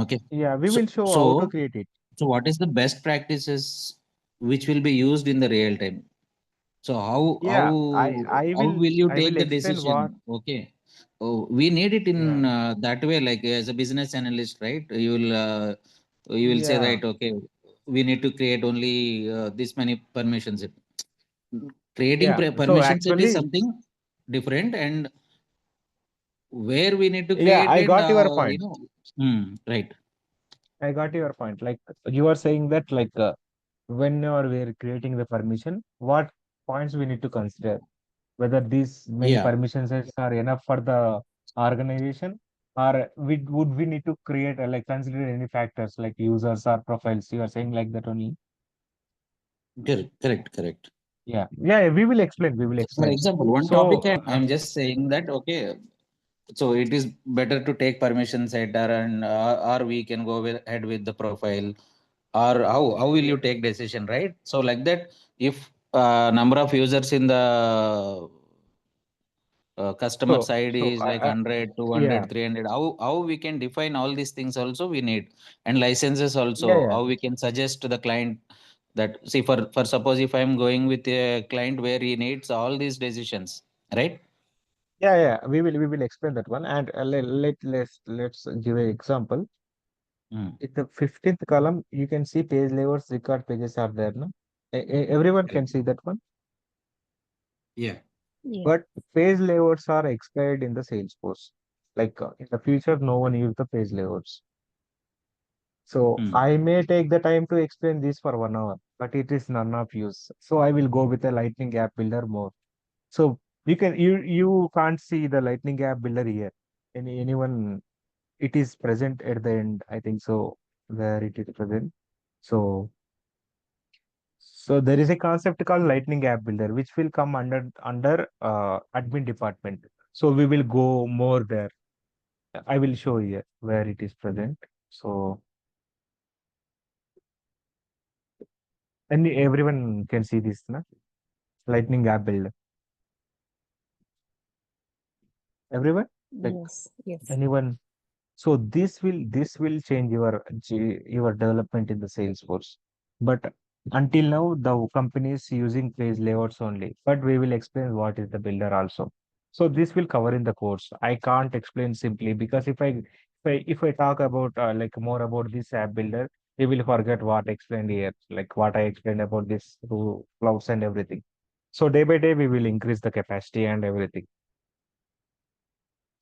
Okay. we So, will show how to create it. so what is the best practices which will be used in the real time? So Yeah, I how will will you I take will the explain decision? what. Okay. Oh, we need it in Yeah. that way, like as a business analyst, right? You will say, Yeah. right, okay, we need to create only this many permissions. Creating Yeah. So permission set is actually, something different, and where we need to yeah, create I it, got your point. right. I got your point. Like you are saying that, like whenever we are creating the permission, what points we need to consider, whether these many Yeah. permission sets are enough for the organization, or would we need to create like consider any factors like users or profiles? You are saying like that only. Correct. Yeah. Yeah. We will explain. We will For explain. example, one So topic, I'm just saying that, okay, so it is better to take permission setter, and or we can go ahead with the profile, or how will you take decision, right? So like that, if number of users in the customer side so is like 100, yeah. 200, 300, how we can define all these things also we need, and licenses also, Yeah. how we can suggest to the client that, see, for suppose if I'm going with a client where he needs all these decisions, right? Yeah. We will explain that one. And let's give an example. Mm. In the 15th column, you can see page layouts, record pages are there. No? Everyone can Correct. see that one. Yeah. Yeah. But page layouts are expired in the Salesforce. Like in the future, no one use the page layouts. So Mm. I may take the time to explain this for 1 hour, but it is none of use. So I will go with a Lightning App Builder more. So you can't see the Lightning App Builder here. Anyone, it is present at the end, I think so, where it is present. So there is a concept called Lightning App Builder, which will come under admin department. So we will go more there. I will show you where it is present. So and everyone can see this, na? Lightning App Builder. Everyone, like Yes. anyone. So this will change your development in the Salesforce. But until now, the company is using page layouts only. But we will explain what is the builder also. So this will cover in the course. I can't explain simply because if I talk about like more about this app builder, you will forget what I explained here, like what I explained about this clouds and everything. So day by day, we will increase the capacity and everything.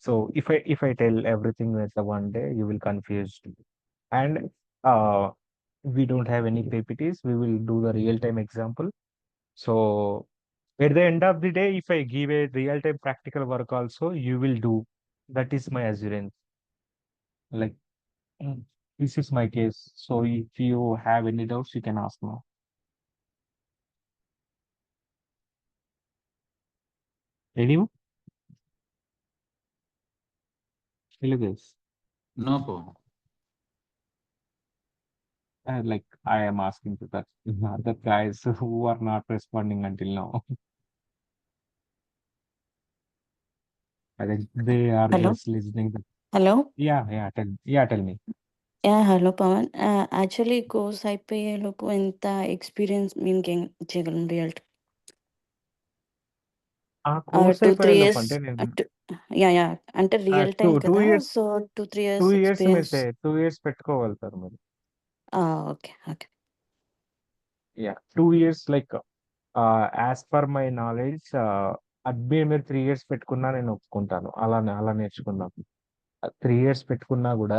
So if I tell everything at the one day, you will confuse. And we don't have any PPTs. We will do the real-time example. So at the end of the day, if I give a real-time practical work also, you will do. That is my assurance. Like this is my case. So if you have any doubts, you can ask now. Anyone? Hello guys. No problem. Like I am asking to that other guys who are not responding until now. I think they are Hello? just listening. Hello Tell me. Hello Pavan actually course అయిపోయేలోపు ఎంత experience మేము gain చేయగలం real ఆ course 2-3 అయిపోయేలోపు years అంటే నేను yeah అంటే real time 2 కదా years so 2-3 2 years years మీరు ఎక్స్పీరియన్స్ 2 years పెట్టుకోగలుగుతారు మీరు. Okay okay Yeah, 2 years like as per my knowledge admin మీరు 3 years పెట్టుకున్నా నేను ఒప్పుకుంటాను. అలా నేర్చుకున్నాం. 3 years పెట్టుకున్నా కూడా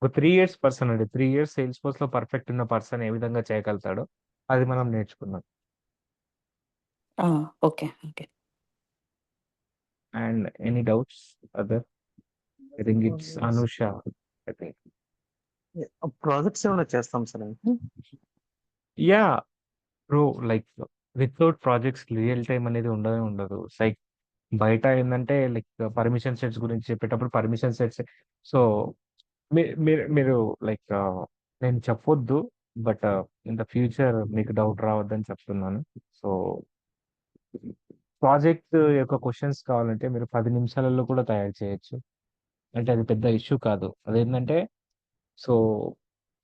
ఒక 3 years పర్సన్ అండి. 3 years సేల్స్ ఫోర్స్ లో పర్ఫెక్ట్ ఉన్న పర్సన్ ఏ విధంగా చేయగలుగుతాడో అది మనం నేర్చుకున్నాం. Okay okay and any doubts other? I think it's Anusha. I think projects ఏమైనా చేస్తాం sir. Yeah bro, like without projects real time అనేది ఉండదు. లైక్ బయట ఏంటంటే లైక్ పర్మిషన్ సెట్స్ గురించి చెప్పేటప్పుడు పర్మిషన్ సెట్స్. సో మీరు లైక్ నేను చెప్పొద్దు, బట్ ఇన్ ద ఫ్యూచర్ మీకు డౌట్ రావద్దని చెప్తున్నాను. సో ప్రాజెక్ట్ యొక్క క్వశ్చన్స్ కావాలంటే మీరు 10 నిమిషాలలో కూడా తయారు చేయొచ్చు. అంటే అది పెద్ద ఇష్యూ కాదు. అదేంటంటే సో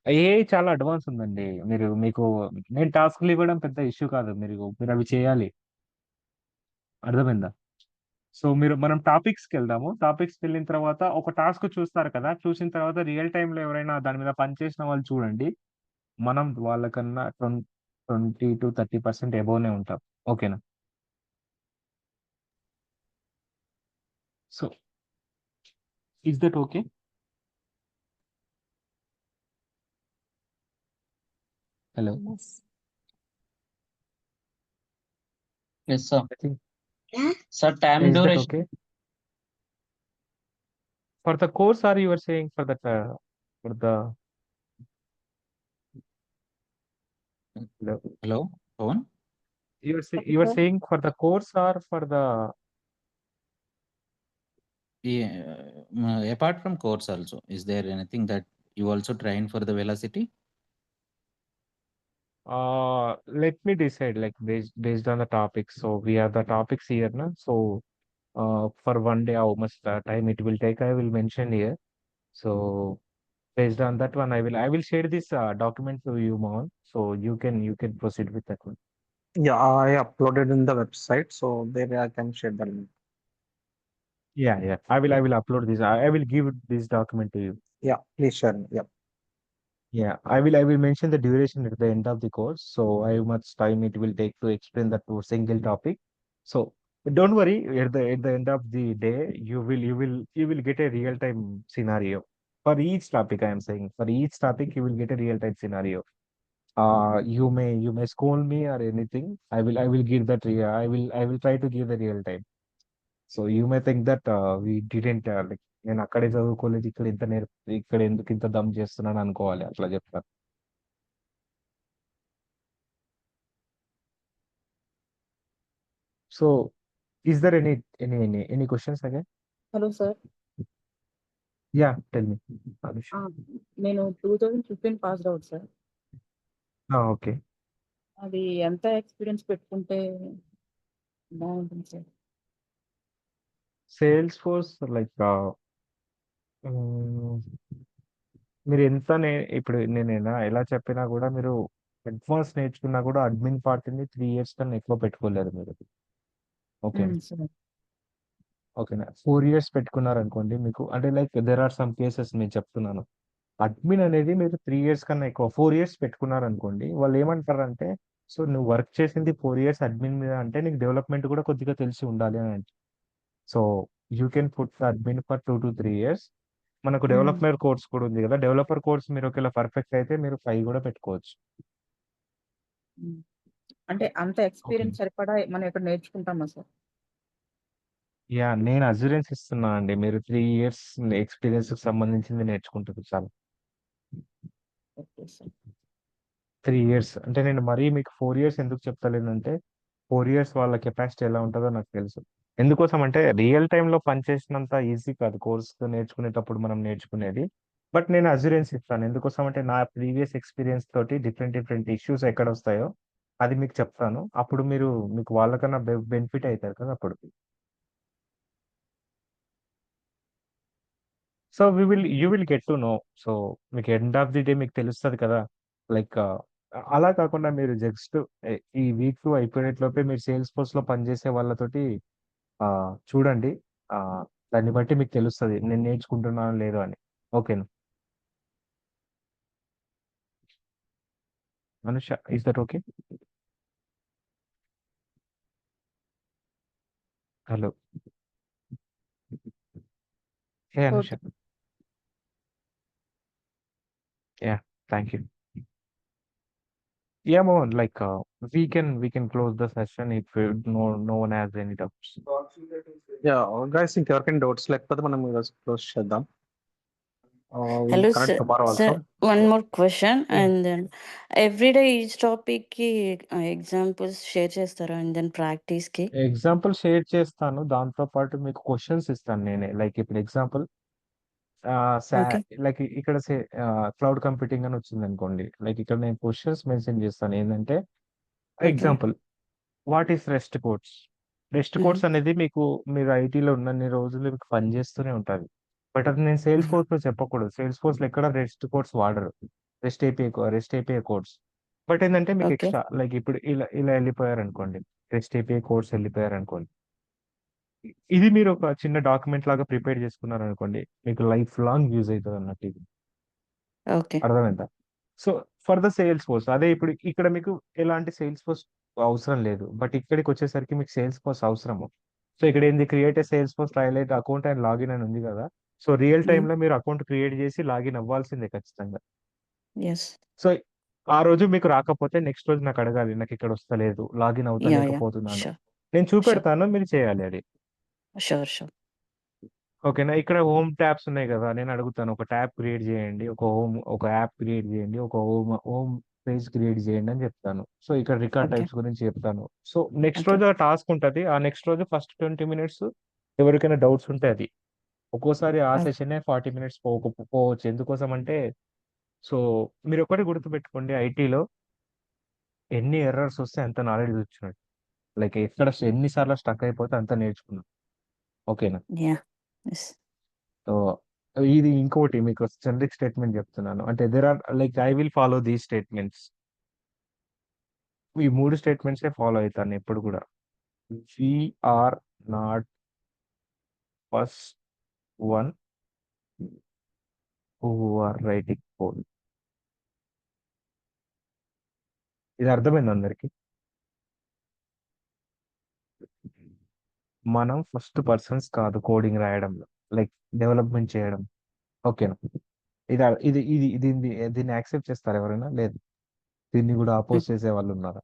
ఏఐ చాలా అడ్వాన్స్ ఉందండి. మీకు నేను టాస్క్‌లు ఇవ్వడం పెద్ద ఇష్యూ కాదు. మీరు అవి చేయాలి. అర్థమైందా? సో మనం టాపిక్స్‌కెళ్దాము. టాపిక్స్‌కెళ్ళిన తర్వాత ఒక టాస్క్ చూస్తారు కదా! చూసిన తర్వాత రియల్ టైమ్‌లో ఎవరైనా దాని మీద పని చేసిన వాళ్ళు చూడండి. మనం వాళ్ళకన్నా 20-30% అబోవ్‌నే ఉంటాం. ఓకేనా? So is that okay? Hello. Yes sir. I think sir time is that duration okay? For the course are you are saying for that for the hello. Hello, Pawan? You are saying for the course or for the Yeah, apart from course also, is there anything that you also train for the velocity? let me decide like based on the topics. So we have the topics here now. So for one day how much time it will take I will mention here. So based on that one I will share this document to you, Mohan. So you can proceed with that one. Yeah, I uploaded in the website, so there I can share the link. Yeah. I will upload this. I will give this document to you. Yeah, please share. Yeah. Yeah, I will mention the duration at the end of the course. So how much time it will take to explain that to single topic. So don't worry, at the end of the day, you will get a real time scenario. For each topic, I am saying, for each topic, you will get a real time scenario. You may scold me or anything. I will give that I will try to give the real time. So you may think that we didn't like నేను అక్కడే చదువుకోలేదు, ఇక్కడ ఎందుకు ఇంత దమ్ చేస్తున్నాను అనుకోవాలి. అట్లా చెప్తాను. So is there any questions again? Hello sir. Yeah, tell me. Anush. నేను 2015 పాస్డ్ అవుట్ సార్. Okay. అది ఎంత ఎక్స్పీరియన్స్ పెట్టుకుంటే బాగుంటుంది సార్? సేల్స్ ఫోర్స్ లైక్ మీరు ఇప్పుడు నేను ఎలా చెప్పినా కూడా మీరు అడ్వాన్స్ నేర్చుకున్నా కూడా అడ్మిన్ పార్ట్ని 3 years కన్నా ఎక్కువ పెట్టుకోలేరు మీరు. ఓకే. సార్. ఓకేనా? 4 years పెట్టుకున్నారనుకోండి మీకు అంటే like there are some cases నేను చెప్తున్నాను. అడ్మిన్ అనేది మీరు 3 years కన్నా ఎక్కువ 4 years పెట్టుకున్నారనుకోండి, వాళ్ళు ఏమంటారంటే సో నువ్వు వర్క్ చేసింది 4 years అడ్మిన్ మీద అంటే నీకు డెవలప్మెంట్ కూడా కొద్దిగా తెలిసి ఉండాలి అని అంటారు. So you can put admin for 2-3 years. మనకు డెవలప్మెంట్ కోర్స్ కూడా ఉంది కదా, డెవలపర్ కోర్స్ మీరు ఒకవేళ పర్ఫెక్ట్ అయితే మీరు 5 కూడా పెట్టుకోవచ్చు. అంటే అంత ఎక్స్పీరియన్స్ సరిపడా మనం ఇక్కడ నేర్చుకుంటామా సార్? యా, నేను అజ్యూరెన్స్ ఇస్తున్నా అండి. మీరు 3 years ఎక్స్పీరియన్స్ కి సంబంధించింది నేర్చుకుంటారు చాలా. Okay sir. 3 years అంటే నేను మరీ మీకు 4 years ఎందుకు చెప్తలేనంటే 4 years వాళ్ళ కెపాసిటీ ఎలా ఉంటుందో నాకు తెలుసు. ఎందుకోసం అంటే రియల్ టైంలో పనిచేసినంత ఈజీ కాదు కోర్స్ నేర్చుకునేటప్పుడు మనం నేర్చుకునేది. బట్ నేను అజ్యూరెన్స్ ఇస్తాను. ఎందుకోసం అంటే నా ప్రీవియస్ ఎక్స్పీరియన్స్ తోటి డిఫరెంట్ ఇష్యూస్ ఎక్కడ వస్తాయో అది మీకు చెప్తాను. అప్పుడు మీకు వాళ్ళకన్నా బెనిఫిట్ అవుతారు కదా అప్పుడు. So you will get to no. So మీకు ఎండ్ ఆఫ్ ది డే మీకు తెలుస్తుంది కదా. లైక్ అలా కాకుండా మీరు జస్ట్ ఈ వీక్ అయిపోయేట్లోపే మీరు సేల్స్ ఫోర్స్ లో పనిచేసే వాళ్ళతోటి చూడండి. ఆ, దాన్ని బట్టి మీకు తెలుస్తుంది నేను నేర్చుకుంటున్నాను లేదో అని. ఓకేనా Anusha, is that okay? Hello, hey Anusha. Okay. Yeah, thank you. Yeah, Mohan, like we can close the session if no one has any doubts. Yeah guys, ఇంకెవరికైనా డౌట్స్ లేకపోతే మనం క్లోజ్ చేద్దాం. Hello, connect sir. Tomorrow also. Sir, one more question, Yeah. and then every day each topic ki examples share chestara, and then practice ki. Example share చేస్తాను, దాంతో పాటు మీకు questions ఇస్తాను నేనే. లైక్ ఇప్పుడు ఎగ్జాంపుల్ Okay. లైక్ ఇక్కడ cloud computing అని వచ్చింది అనుకోండి. లైక్ ఇక్కడ నేను క్వశ్చన్స్ మెన్షన్ చేస్తాను. ఏంటంటే Okay. Example, what is rest codes? Rest codes అనేది మీకు మీరు ఐటీలో ఉన్నన్ని రోజులు మీకు పనిచేస్తూనే ఉంటుంది. బట్ అది నేను సేల్స్ ఫోర్స్ లో చెప్పకూడదు. సేల్స్ ఫోర్స్ లో ఎక్కడ రెస్ట్ కోడ్స్ వాడరు. Rest API codes. బట్ ఏంటంటే మీకు Okay. ఎక్స్ట్రా లైక్ ఇప్పుడు ఇలా ఇలా వెళ్ళిపోయారు అనుకోండి, రెస్ట్ ఏపీఐ కోడ్స్ వెళ్ళిపోయారు అనుకోండి, ఇది మీరు ఒక చిన్న డాక్యుమెంట్ లాగా ప్రిపేర్ చేసుకున్నారు అనుకోండి, మీకు లైఫ్ లాంగ్ యూజ్ అవుతుంది అన్నట్టు. ఇది Okay. అర్థమైందా? So for the sales force అదే. ఇప్పుడు ఇక్కడ మీకు ఎలాంటి సేల్స్ ఫోర్స్ అవసరం లేదు, బట్ ఇక్కడికి వచ్చేసరికి మీకు సేల్స్ ఫోర్స్ అవసరము. సో ఇక్కడ ఏంది, create a Salesforce Trailhead account and login అని ఉంది కదా. So real Mm. లో మీరు అకౌంట్ క్రియేట్ చేసి లాగిన్ అవ్వాల్సిందే ఖచ్చితంగా. Yes. సో ఆ రోజు మీకు రాకపోతే నెక్స్ట్ రోజు నాకు అడగాలి, నాకు ఇక్కడ వస్తలేదు, లాగిన్ Yeah. అవుతలేకపోతున్నాను. Sure. నేను చూపెడతాను, మీరు చేయాలి అది. Sure. ఓకేనా? ఇక్కడ హోమ్ ట్యాబ్స్ ఉన్నాయి కదా, నేను అడుగుతాను ఒక ట్యాబ్ క్రియేట్ చేయండి, ఒక యాప్ క్రియేట్ చేయండి, ఒక హోమ్ పేజ్ క్రియేట్ చేయండి అని చెప్తాను. సో ఇక్కడ రికార్డ్ Okay. టైప్స్ గురించి చెప్తాను. So next Okay. రోజు ఆ టాస్క్ ఉంటుంది. ఆ నెక్స్ట్ రోజు ఫస్ట్ 20 మినిట్స్ ఎవరికైనా డౌట్స్ ఉంటే అది. ఒక్కోసారి ఆ Okay. సెషన్ 40 మినిట్స్ పోవచ్చు. ఎందుకోసం అంటే, సో మీరు ఒకటి గుర్తుపెట్టుకోండి, ఐటీలో ఎన్ని ఎర్రర్స్ వస్తే అంత నాలెడ్జ్ వచ్చినట్టు. లైక్ ఎక్కడ ఎన్నిసార్లు స్టక్ అయిపోతే అంత నేర్చుకున్నాం. ఓకేనా? Yeah. Yes. సో ఇది ఇంకోటి మీకు జనరిక్ స్టేట్మెంట్ చెప్తున్నాను. అంటే there are like I will follow these statements. ఈ 3 స్టేట్మెంట్సే ఫాలో అవుతాను ఎప్పుడు కూడా. Are not first one who are writing code. ఇది అర్థమైంది అందరికి? మనం ఫస్ట్ పర్సన్స్ కాదు కోడింగ్ రాయడంలో, లైక్ డెవలప్మెంట్ చేయడం. ఓకేనా? ఇది ఇది ఇది దీన్ని దీన్ని యాక్సెప్ట్ చేస్తారు ఎవరైనా? లేదు. దీన్ని కూడా అపోజ్ చేసే వాళ్ళు ఉన్నారా?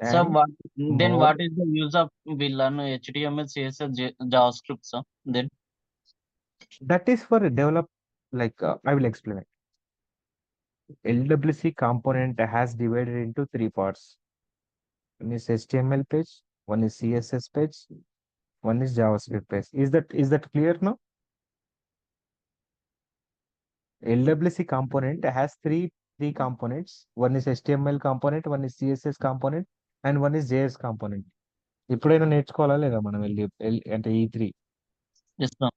Sir, And then more, what is the use of we learn HTML, CSS, JavaScript, sir? Then that is for develop, like I will explain it. LWC component has divided into 3 parts. One is HTML page, one is CSS page, one is JavaScript page. Is that clear now? LWC component has three components. One is HTML component, one is CSS component, and one is JS component. ఎప్పుడైనా నేర్చుకోవాలా లేదా మనం అంటే ఈ 3? yes, sir.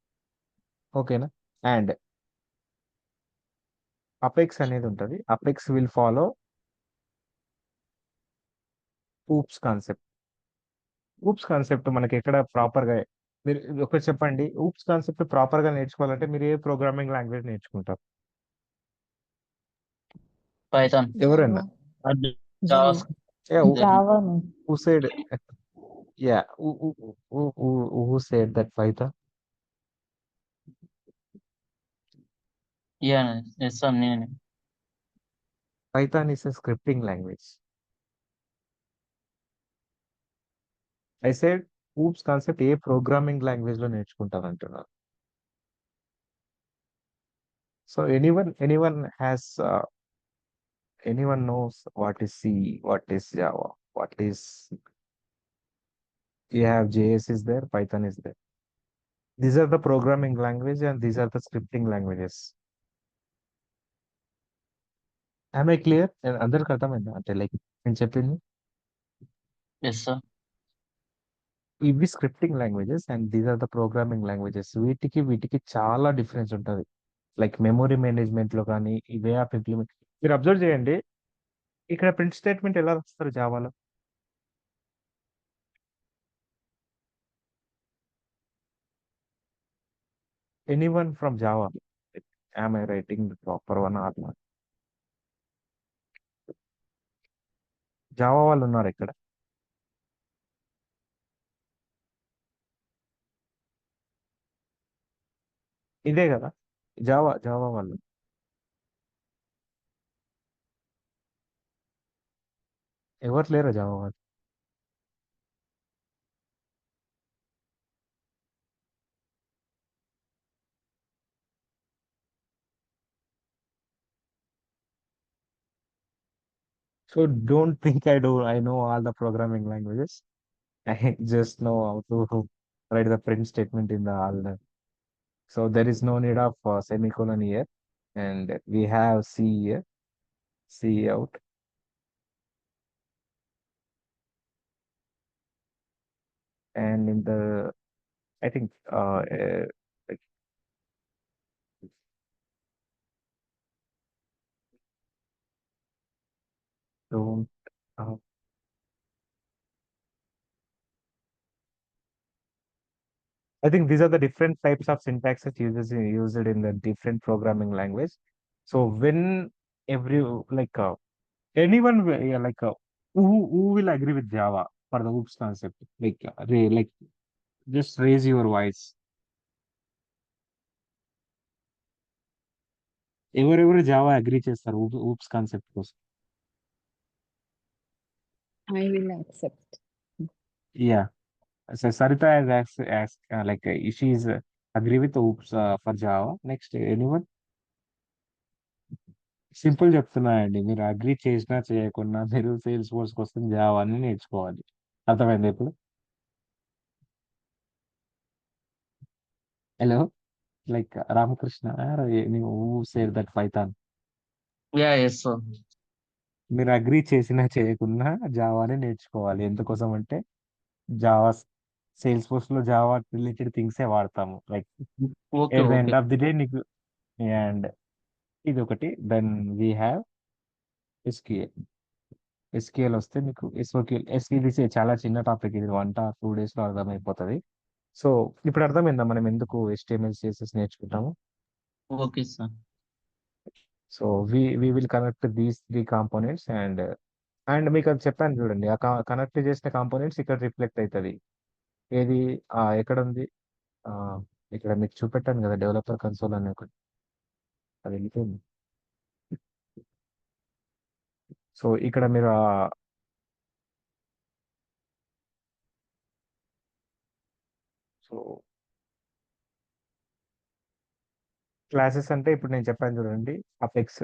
ఓకేనా? And apex అనేది ఉంటుంది. Apex will follow oops concept. Oops concept మనకి ఎక్కడ ప్రాపర్ గా, మీరు ఒకటి చెప్పండి, ఊప్స్ కాన్సెప్ట్ ప్రాపర్ గా నేర్చుకోవాలంటే మీరు ఏ ప్రోగ్రామింగ్ లాంగ్వేజ్ నేర్చుకుంటారు? Python, ఎవరైనా? or Java. JavaScript. Yeah, Then Java. who said? Yeah, who said that Python? yeah, yes, sir. Python is a scripting language. I said oops concept A programming language లో నేర్చుకుంటారు అంటున్నారు. So anyone knows what is C, what is Java, what is, you have JS is there, Python is there. These are the programming language and these are the scripting languages. Am I clear? అందరికి అర్థమైందా? అంటే like నేను చెప్పింది. Yes, sir. ఇవి scripting languages and these are the programming languages. వీటికి చాలా difference ఉంటది. Like memory management లో కానీ ఈ వే ఆఫ్ ఇంప్లిమెంట్ మీరు అబ్జర్వ్ చేయండి. ఇక్కడ ప్రింట్ స్టేట్మెంట్ ఎలా రాస్తారు జావాలో? Anyone from Java? Am I writing the proper one or not? Java వాళ్ళు ఉన్నారు ఇక్కడ. ఇదే కదా జావా వాళ్ళు. ఎవరు లేరా జావా వాళ్ళు? So don't think I know all the programming languages. I just know how to write the print statement in the all. So there is no need of semicolon here, and we have C here, C out, and in the I think like, don't. Uh, I think these are the different types of syntaxes used in the different programming language. So when every like anyone who will agree with Java for the OOPS concept, like just raise your voice. ఎవరెవరు Java agree చేస్తారు oops concept కోసం? I will accept. Yeah, so Sarita has asked like she is agree with oops for Java. Next, anyone? Simple చెప్తున్నా అండి, మీరు agree చేసినా చేయకున్నా మీరు sales force కోసం Java అని నేర్చుకోవాలి. అర్థమైంది ఇప్పుడు? Hello, like Ramakrishna, share that Python. Yeah, yes, sir. మీరు అగ్రీ చేసినా చేయకున్నా జావాని నేర్చుకోవాలి. ఎందుకోసం అంటే జావా సేల్స్ ఫోర్స్ లో జావా రిలేటెడ్ థింగ్సే వాడతాము. Like Okay, at the okay. End of the day నీకు అండ్ ఇది ఒకటి. దెన్ వీ హ్యావ్ ఎస్క్యూఎల్ వస్తే మీకు ఎస్క్యూఎల్ చాలా చిన్న టాపిక్. ఇది 1 or 2 days లో అర్థమైపోతుంది. సో ఇప్పుడు అర్థమైందా మనం ఎందుకు HTML CSS నేర్చుకుంటాము? Okay, sir. So we will connect these 3 components and మీకు అది చెప్పాను చూడండి, ఆ కనెక్ట్ చేసిన కాంపోనెంట్స్ ఇక్కడ రిఫ్లెక్ట్ అవుతుంది. ఏది ఎక్కడ ఉంది? ఆ, ఇక్కడ మీకు చూపెట్టాను కదా డెవలపర్ కన్సోల్ అనే ఒకటి, అది వెళ్ళిపోయింది. సో ఇక్కడ మీరు సో క్లాసెస్ అంటే ఇప్పుడు నేను చెప్పాను చూడండి, అపెక్స్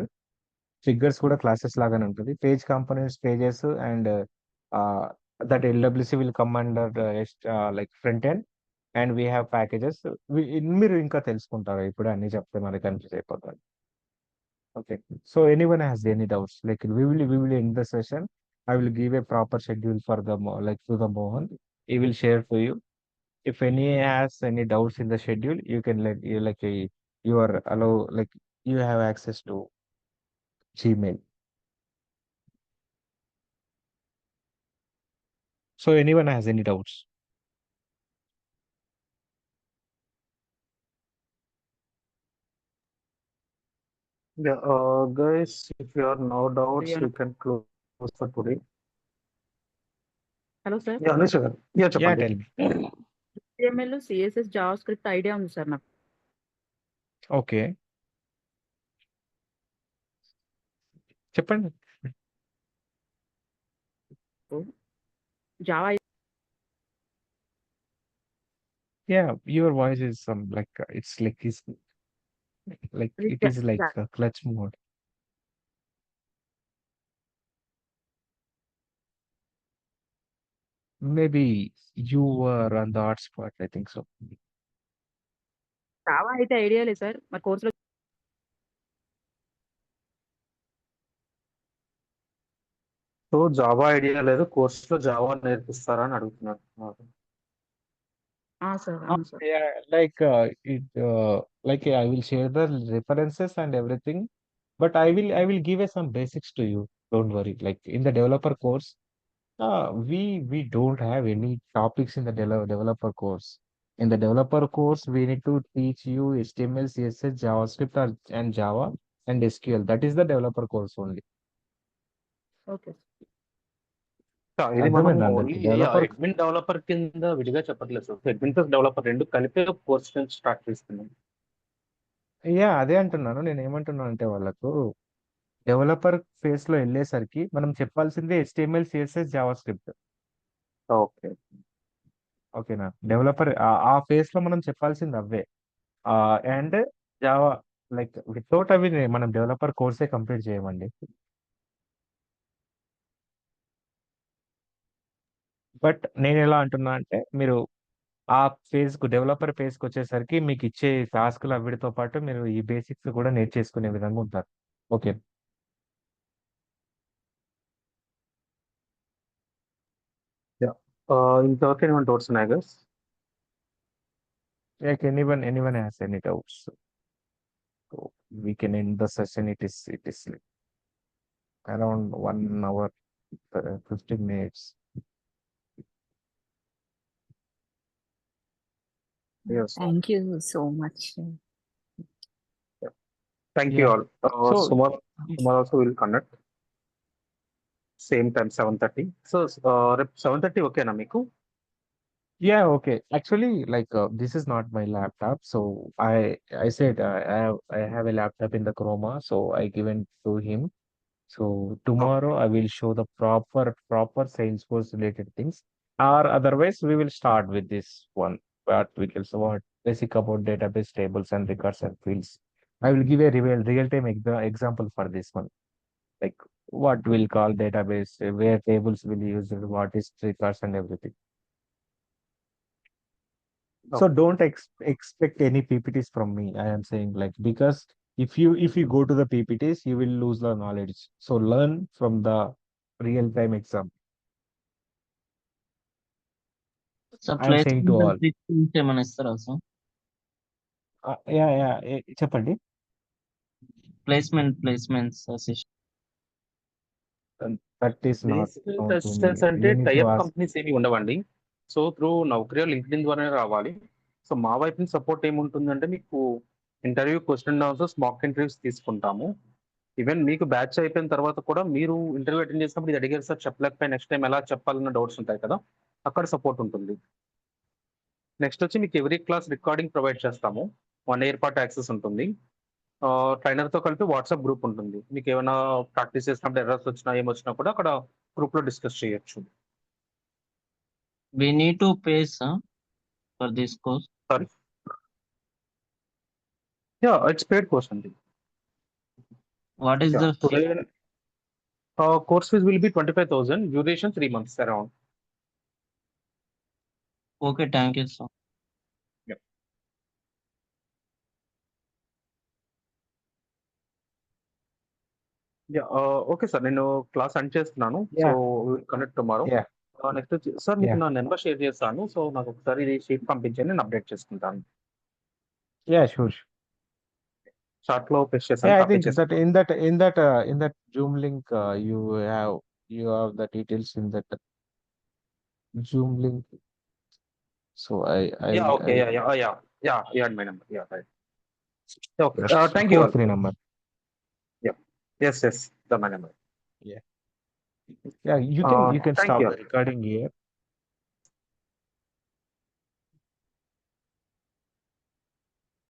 ఫిగర్స్ కూడా క్లాసెస్ లాగానే ఉంటుంది. Page components pages and that LWC will come under like front end and we have packages. మీరు ఇంకా తెలుసుకుంటారు, ఇప్పుడు అన్ని చెప్తే మనకి కన్ఫ్యూజ్ అయిపోతుంది. Okay. So anyone has any doubts? Like we will end the session. I will give a proper schedule for to the Mohan. He will share to you. If any has any doubts in the schedule, you can you are allow like you have access to Gmail. So anyone has any doubts? Yeah, guys, if you are no doubts, Yeah. you can close for today. Hello sir, Yeah, Anisha garu. Yeah, Yeah, చెప్పండి. tell me. HTML CSS Java script idea ఉంది sir నాకు. Okay. చెప్పండి. Java Yeah, your voice is it's like it is like a clutch mode. Maybe you were on the hotspot, I think so. Java అయితే idea లేదు sir, మరి కోర్సులో so Java idea లేదు, కోర్సులో Java నేర్పిస్తారా అని అడుగుతున్నారు. సార్ అవును sir Yeah, like I will share the references and everything, but I will give some basics to you. Don't worry. Like in the developer course, we don't have any topics in the developer course. In the developer course, we need to teach you HTML, CSS, JavaScript, and Java and SQL. That is the developer course only. Okay ఇది మనం అర్థమైందా only అందరికి? Developer admin developer కింద విడిగా చెప్పట్లేదు sir. Admin plus developer రెండు కలిపి course start చేస్తున్నాం. అదే అంటున్నాను. నేను ఏమంటున్నాను అంటే వాళ్ళకు డెవలపర్ ఫేస్ లో వెళ్ళేసరికి మనం చెప్పాల్సిందే HTML, CSS, JavaScript. ఓకే ఓకేనా? డెవలపర్ ఆ ఫేస్ లో మనం చెప్పాల్సింది అవే. అండ్ జావా, లైక్ వితౌట్ అవి మనం డెవలపర్ కోర్సే కంప్లీట్ చేయమండి. బట్ నేను ఎలా అంటున్నా అంటే మీరు ఆ ఫేజ్ కు డెవలపర్ ఫేజ్ కి వచ్చేసరికి మీకు ఇచ్చే టాస్క్లు అవిటితో పాటు మీరు ఈ బేసిక్స్ కూడా నేర్చేసుకునే విధంగా ఉంటారు. ఓకే. ఇంతవరకు ఏమైనా డౌట్స్ ఉన్నాయి guys? Like anyone has any doubts, we can end the session. It is like around 1 hour, 15 minutes. Yes. Thank you so much. Thank you Yeah. all. So Tomorrow also will connect. Same time 7:30. So రేపు 7:30 ఓకేనా మీకు? yeah, okay. Actually, like this is not my laptop, so I said I have a laptop in the Chroma, so I given to him. So tomorrow I will show the proper Salesforce related things, or otherwise we will start with this one. What basic about database tables and records and fields. I will give a real time example for this one. Like what we'll call database, where tables will use it, what is records and everything. So don't expect any PPTs from me. I am saying, like, because if you go to the PPTs, you will lose the knowledge. So learn from the real time exam. Sir I am saying to all. Placement ఏమైనా ఇస్తారా sir? Yeah, చెప్పండి. Placements assistant. That is not placement known to me. Assistants అంటే You need to type ask. Companies ఏమి ఉండవండి. So through నౌకరీ LinkedIn ద్వారానే రావాలి. So మా వైపు నుంచి సపోర్ట్ ఏముంటుందంటే మీకు interview question and answers mock interviews తీసుకుంటాము. ఈవెన్ మీకు బ్యాచ్ అయిపోయిన తర్వాత కూడా మీరు ఇంటర్వ్యూ అటెండ్ చేసినప్పుడు ఇది అడిగారు సార్ చెప్పలేకపోయి నెక్స్ట్ టైం ఎలా చెప్పాలన్న డౌట్స్ ఉంటాయి కదా, అక్కడ సపోర్ట్ ఉంటుంది. నెక్స్ట్ వచ్చి మీకు ఎవ్రీ క్లాస్ రికార్డింగ్ ప్రొవైడ్ చేస్తాము. 1 year పాటు యాక్సెస్ ఉంటుంది. ట్రైనర్తో కలిపి వాట్సాప్ గ్రూప్ ఉంటుంది. మీకు ఏమైనా ప్రాక్టీస్ చేసినప్పుడు ఎర్రర్స్ వచ్చినా ఏమొచ్చినా కూడా అక్కడ గ్రూప్లో డిస్కస్ చేయొచ్చు. We need to pay sir for this course. Sorry, it's paid course అండి. What is the course fees will be 25,000, duration 3 months around. Okay, thank you sir. Okay sir, నేను class end చేస్తున్నాను. So Yeah. Connect tomorrow. Yeah. Next వచ్చి sir మీకు Yeah. నా number share చేస్తాను. So నాకు ఒకసారి ఇది షీట్ పంపించండి, నేను అప్డేట్ చేసుకుంటాను. Yeah, sure. చాట్ లో పేస్ట్ Yeah, I చేస్తాను. think that in that Zoom link, you have the details in that Zoom link. So okay, my number. Right. Okay, thank you. 43 number. Yes, the my number. Yeah, you can Thank stop you. the recording here.